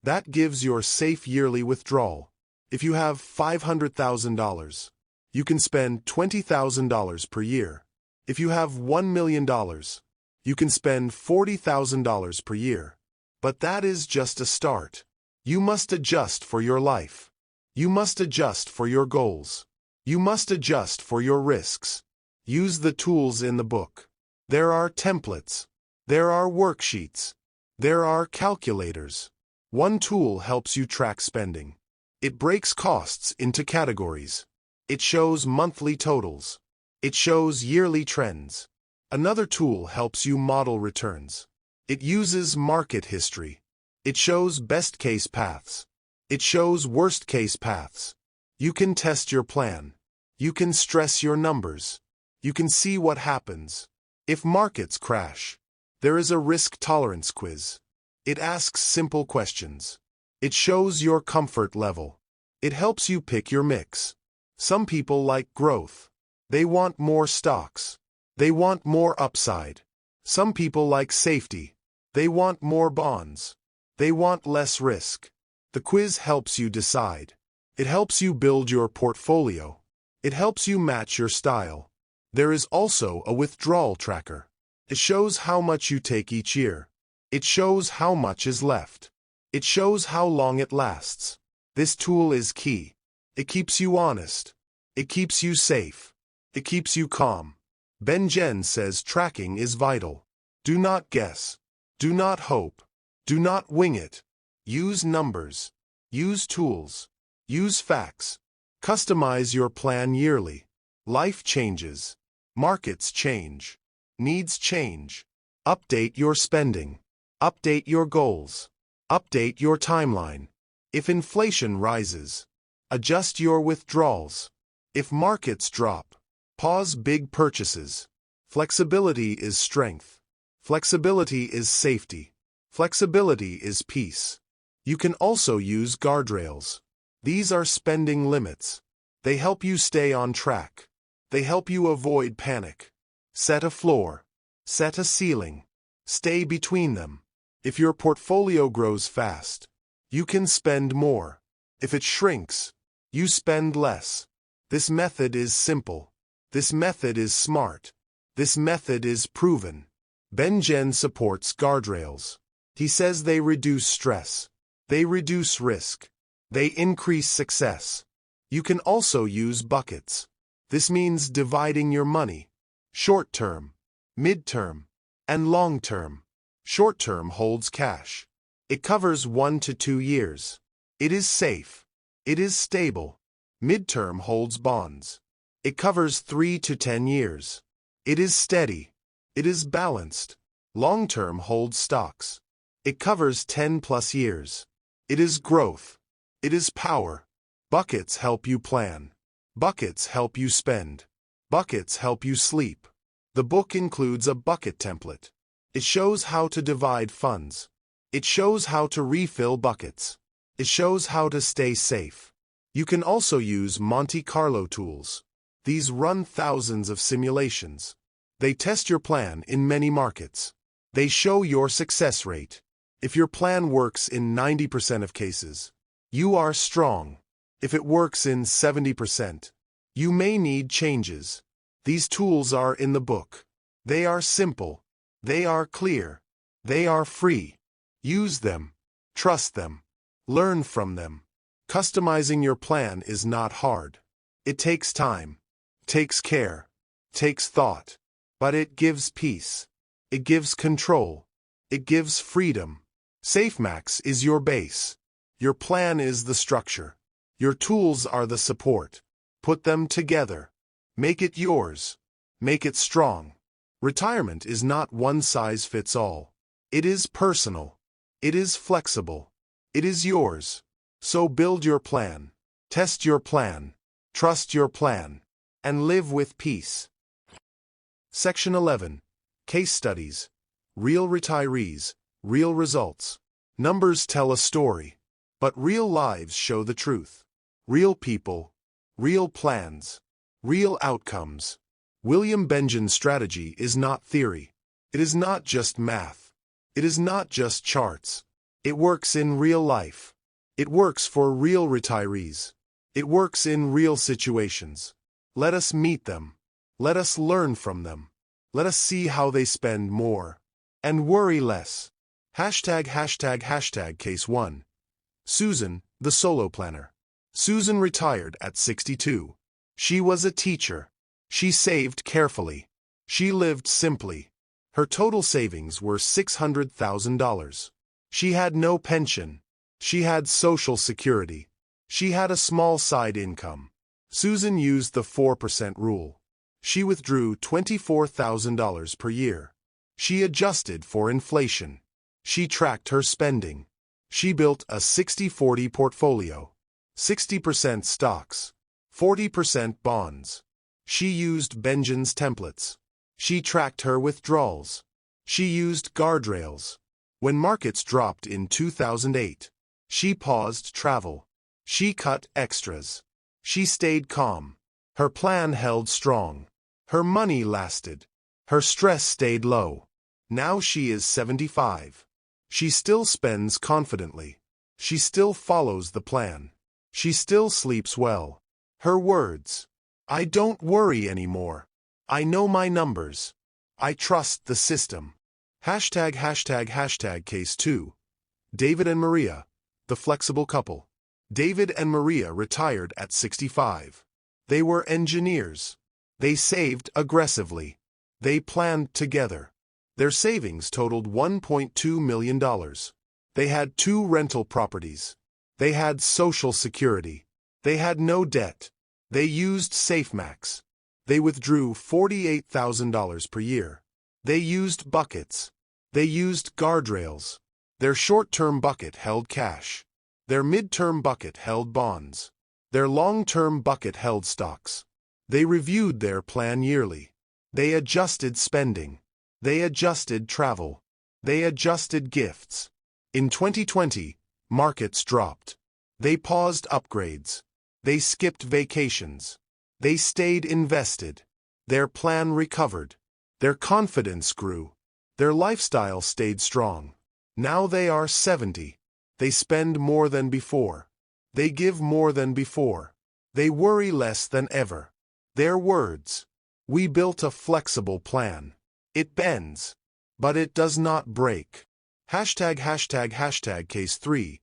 That gives your safe yearly withdrawal. If you have $500,000, you can spend $20,000 per year. If you have $1 million, you can spend $40,000 per year. But that is just a start. You must adjust for your life. You must adjust for your goals. You must adjust for your risks. Use the tools in the book. There are templates. There are worksheets. There are calculators. One tool helps you track spending. It breaks costs into categories. It shows monthly totals. It shows yearly trends. Another tool helps you model returns. It uses market history. It shows best-case paths. It shows worst-case paths. You can test your plan. You can stress your numbers. You can see what happens. If markets crash, there is a risk tolerance quiz. It asks simple questions. It shows your comfort level. It helps you pick your mix. Some people like growth. They want more stocks. They want more upside. Some people like safety. They want more bonds. They want less risk. The quiz helps you decide. It helps you build your portfolio. It helps you match your style. There is also a withdrawal tracker. It shows how much you take each year. It shows how much is left. It shows how long it lasts. This tool is key. It keeps you honest. It keeps you safe. It keeps you calm. Bengen says tracking is vital. Do not guess. Do not hope. Do not wing it. Use numbers. Use tools. Use facts. Customize your plan yearly. Life changes. Markets change. Needs change. Update your spending. Update your goals. Update your timeline. If inflation rises, adjust your withdrawals. If markets drop, pause big purchases. Flexibility is strength. Flexibility is safety. Flexibility is peace. You can also use guardrails. These are spending limits. They help you stay on track. They help you avoid panic. Set a floor. Set a ceiling. Stay between them. If your portfolio grows fast, you can spend more. If it shrinks, you spend less. This method is simple. This method is smart. This method is proven. Bengen supports guardrails. He says they reduce stress. They reduce risk. They increase success. You can also use buckets. This means dividing your money. Short-term, mid-term, and long-term. Short-term holds cash. It covers 1 to 2 years. It is safe. It is stable. Mid-term holds bonds. It covers 3 to 10 years. It is steady. It is balanced. Long-term holds stocks. It covers 10 plus years. It is growth. It is power. Buckets help you plan. Buckets help you spend. Buckets help you sleep. The book includes a bucket template. It shows how to divide funds. It shows how to refill buckets. It shows how to stay safe. You can also use Monte Carlo tools. These run thousands of simulations. They test your plan in many markets. They show your success rate. If your plan works in 90% of cases, you are strong. If it works in 70%, you may need changes. These tools are in the book. They are simple. They are clear. They are free. Use them. Trust them. Learn from them. Customizing your plan is not hard. It takes time, takes care, takes thought, but it gives peace. It gives control. It gives freedom. SAFEMAX is your base. Your plan is the structure. Your tools are the support. Put them together. Make it yours. Make it strong. Retirement is not one size fits all. It is personal. It is flexible. It is yours. So build your plan. Test your plan. Trust your plan. And live with peace. Section 11. Case Studies. Real retirees. Real results. Numbers tell a story. But real lives show the truth. Real people. Real plans. Real outcomes. William Bengen's strategy is not theory. It is not just math. It is not just charts. It works in real life. It works for real retirees. It works in real situations. Let us meet them. Let us learn from them. Let us see how they spend more and worry less. ####. Case 1. Susan, the solo planner. Susan retired at 62. She was a teacher. She saved carefully. She lived simply. Her total savings were $600,000. She had no pension. She had Social Security. She had a small side income. Susan used the 4% rule. She withdrew $24,000 per year. She adjusted for inflation. She tracked her spending. She built a 60-40 portfolio. 60% stocks. 40% bonds. She used Bengen's templates. She tracked her withdrawals. She used guardrails. When markets dropped in 2008, she paused travel. She cut extras. She stayed calm. Her plan held strong. Her money lasted. Her stress stayed low. Now she is 75. She still spends confidently. She still follows the plan. She still sleeps well. Her words: I don't worry anymore. I know my numbers. I trust the system. ####. Case 2. David and Maria, the flexible couple. David and Maria retired at 65. They were engineers. They saved aggressively. They planned together. Their savings totaled $1.2 million. They had 2 rental properties. They had Social Security. They had no debt. They used SAFEMAX. They withdrew $48,000 per year. They used buckets. They used guardrails. Their short-term bucket held cash. Their mid-term bucket held bonds. Their long-term bucket held stocks. They reviewed their plan yearly. They adjusted spending. They adjusted travel. They adjusted gifts. In 2020, markets dropped. They paused upgrades. They skipped vacations. They stayed invested. Their plan recovered. Their confidence grew. Their lifestyle stayed strong. Now they are 70. They spend more than before. They give more than before. They worry less than ever. Their words. We built a flexible plan. It bends, but it does not break. ####. Case 3.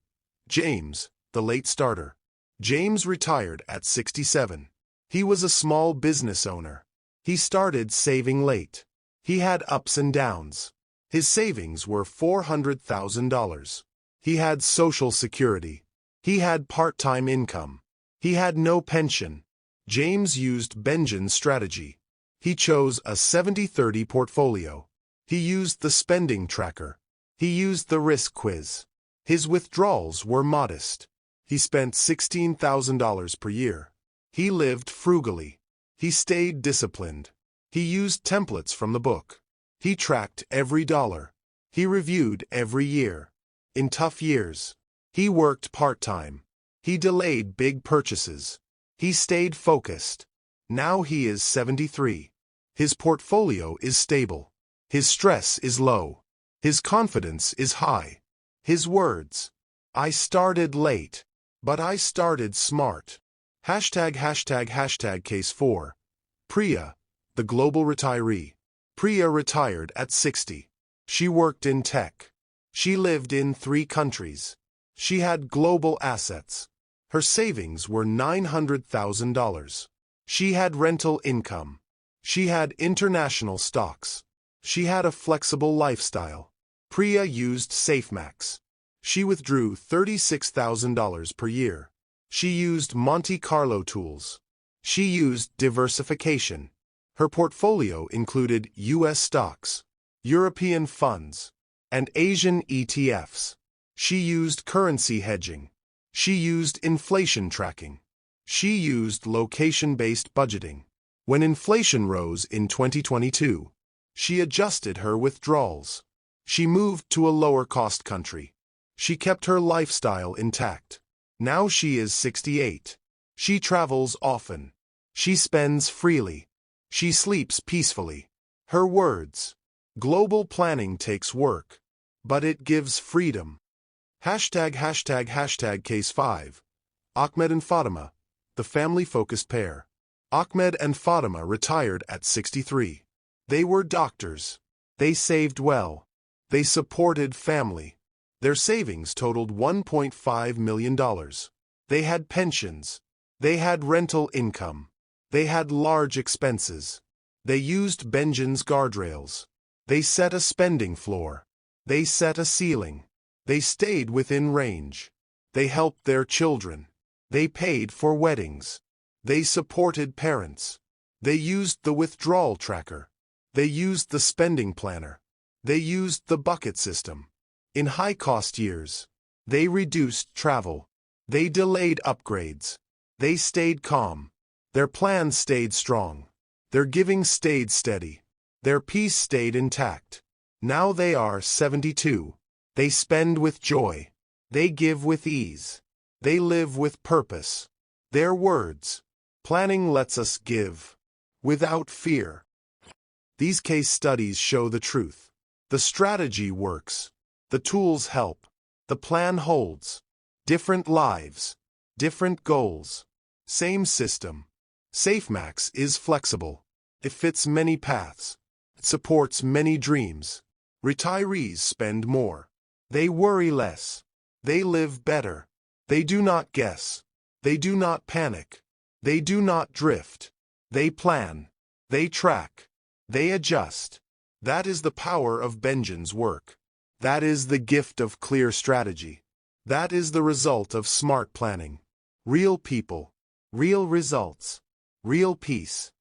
James, the late starter. James retired at 67. He was a small business owner. He started saving late. He had ups and downs. His savings were $400,000. He had Social Security. He had part-time income. He had no pension. James used Bengen's strategy. He chose a 70-30 portfolio. He used the spending tracker. He used the risk quiz. His withdrawals were modest. He spent $16,000 per year. He lived frugally. He stayed disciplined. He used templates from the book. He tracked every dollar. He reviewed every year. In tough years, he worked part-time. He delayed big purchases. He stayed focused. Now he is 73. His portfolio is stable. His stress is low. His confidence is high. His words. I started late, but I started smart. ####. Case 4. Priya, the global retiree. Priya retired at 60. She worked in tech. She lived in 3 countries. She had global assets. Her savings were $900,000. She had rental income. She had international stocks. She had a flexible lifestyle. Priya used SAFEMAX. She withdrew $36,000 per year. She used Monte Carlo tools. She used diversification. Her portfolio included U.S. stocks, European funds, and Asian ETFs. She used currency hedging. She used inflation tracking. She used location-based budgeting. When inflation rose in 2022, she adjusted her withdrawals. She moved to a lower-cost country. She kept her lifestyle intact. Now she is 68. She travels often. She spends freely. She sleeps peacefully. Her words. Global planning takes work, but it gives freedom. ####. Case 5. Ahmed and Fatima, the family-focused pair. Ahmed and Fatima retired at 63. They were doctors. They saved well. They supported family. Their savings totaled $1.5 million. They had pensions. They had rental income. They had large expenses. They used Bengen's guardrails. They set a spending floor. They set a ceiling. They stayed within range. They helped their children. They paid for weddings. They supported parents. They used the withdrawal tracker. They used the spending planner. They used the bucket system. In high-cost years, they reduced travel. They delayed upgrades. They stayed calm. Their plan stayed strong. Their giving stayed steady. Their peace stayed intact. Now they are 72. They spend with joy. They give with ease. They live with purpose. Their words. Planning lets us give without fear. These case studies show the truth. The strategy works. The tools help. The plan holds. Different lives. Different goals. Same system. SAFEMAX is flexible. It fits many paths. It supports many dreams. Retirees spend more. They worry less. They live better. They do not guess. They do not panic. They do not drift. They plan. They track. They adjust. That is the power of Bengen's work. That is the gift of clear strategy. That is the result of smart planning. Real people. Real results. Real peace.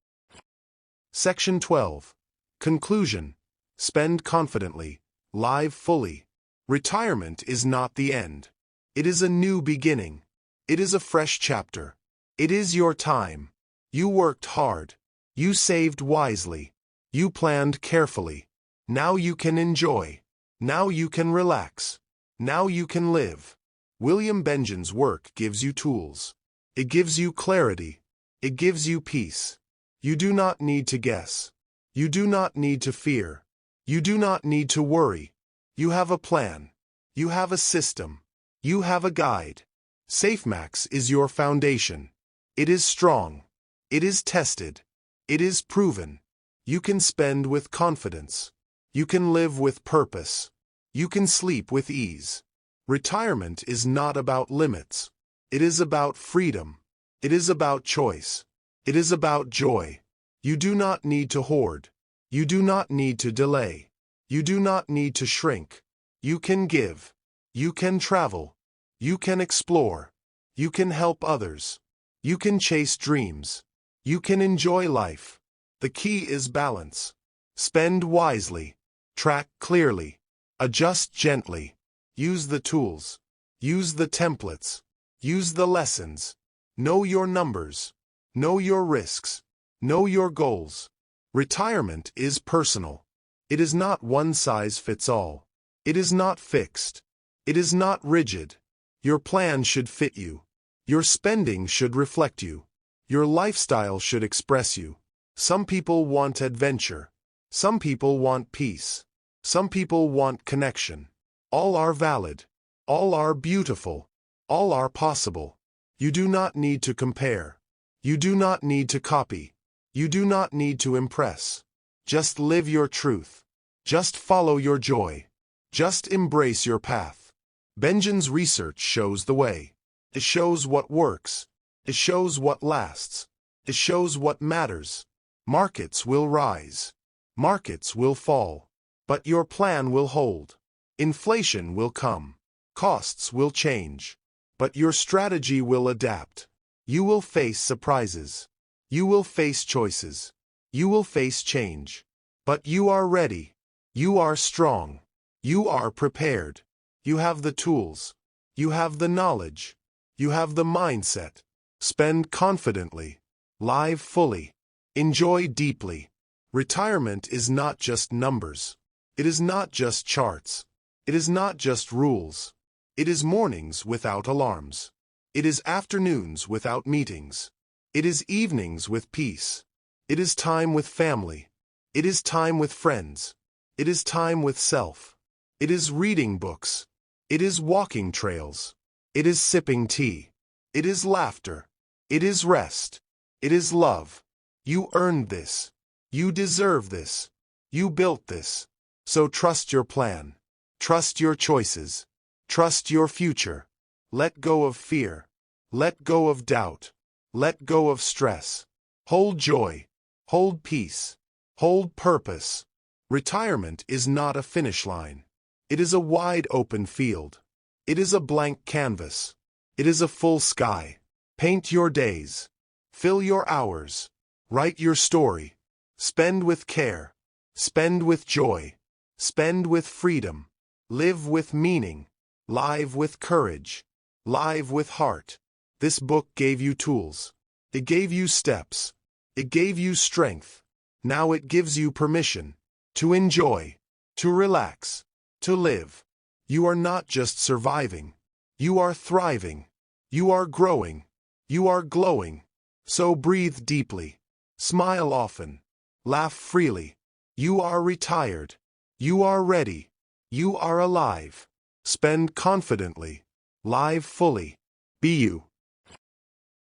Section 12. Conclusion. Spend confidently. Live fully. Retirement is not the end. It is a new beginning. It is a fresh chapter. It is your time. You worked hard. You saved wisely. You planned carefully. Now you can enjoy. Now you can relax. Now you can live. William Bengen's work gives you tools. It gives you clarity. It gives you peace. You do not need to guess. You do not need to fear. You do not need to worry. You have a plan. You have a system. You have a guide. SAFEMAX is your foundation. It is strong. It is tested. It is proven. You can spend with confidence. You can live with purpose. You can sleep with ease. Retirement is not about limits. It is about freedom. It is about choice. It is about joy. You do not need to hoard. You do not need to delay. You do not need to shrink. You can give. You can travel. You can explore. You can help others. You can chase dreams. You can enjoy life. The key is balance. Spend wisely. Track clearly. Adjust gently. Use the tools. Use the templates. Use the lessons. Know your numbers. Know your risks. Know your goals. Retirement is personal. It is not one size fits all. It is not fixed. It is not rigid. Your plan should fit you. Your spending should reflect you. Your lifestyle should express you. Some people want adventure. Some people want peace. Some people want connection. All are valid. All are beautiful. All are possible. You do not need to compare. You do not need to copy. You do not need to impress. Just live your truth. Just follow your joy. Just embrace your path. Bengen's research shows the way. It shows what works. It shows what lasts. It shows what matters. Markets will rise. Markets will fall. But your plan will hold. Inflation will come. Costs will change. But your strategy will adapt. You will face surprises. You will face choices. You will face change. But you are ready. You are strong. You are prepared. You have the tools. You have the knowledge. You have the mindset. Spend confidently. Live fully. Enjoy deeply. Retirement is not just numbers. It is not just charts. It is not just rules. It is mornings without alarms. It is afternoons without meetings. It is evenings with peace. It is time with family. It is time with friends. It is time with self. It is reading books. It is walking trails. It is sipping tea. It is laughter. It is rest. It is love. You earned this. You deserve this. You built this. So trust your plan. Trust your choices. Trust your future. Let go of fear. Let go of doubt. Let go of stress. Hold joy. Hold peace. Hold purpose. Retirement is not a finish line. It is a wide open field. It is a blank canvas. It is a full sky. Paint your days. Fill your hours. Write your story. Spend with care. Spend with joy. Spend with freedom. Live with meaning. Live with courage. Live with heart. This book gave you tools. It gave you steps. It gave you strength. Now it gives you permission to enjoy, to relax, to live. You are not just surviving. You are thriving. You are growing. You are glowing. So breathe deeply. Smile often. Laugh freely. You are retired. You are ready. You are alive. Spend confidently. Live fully. Be you.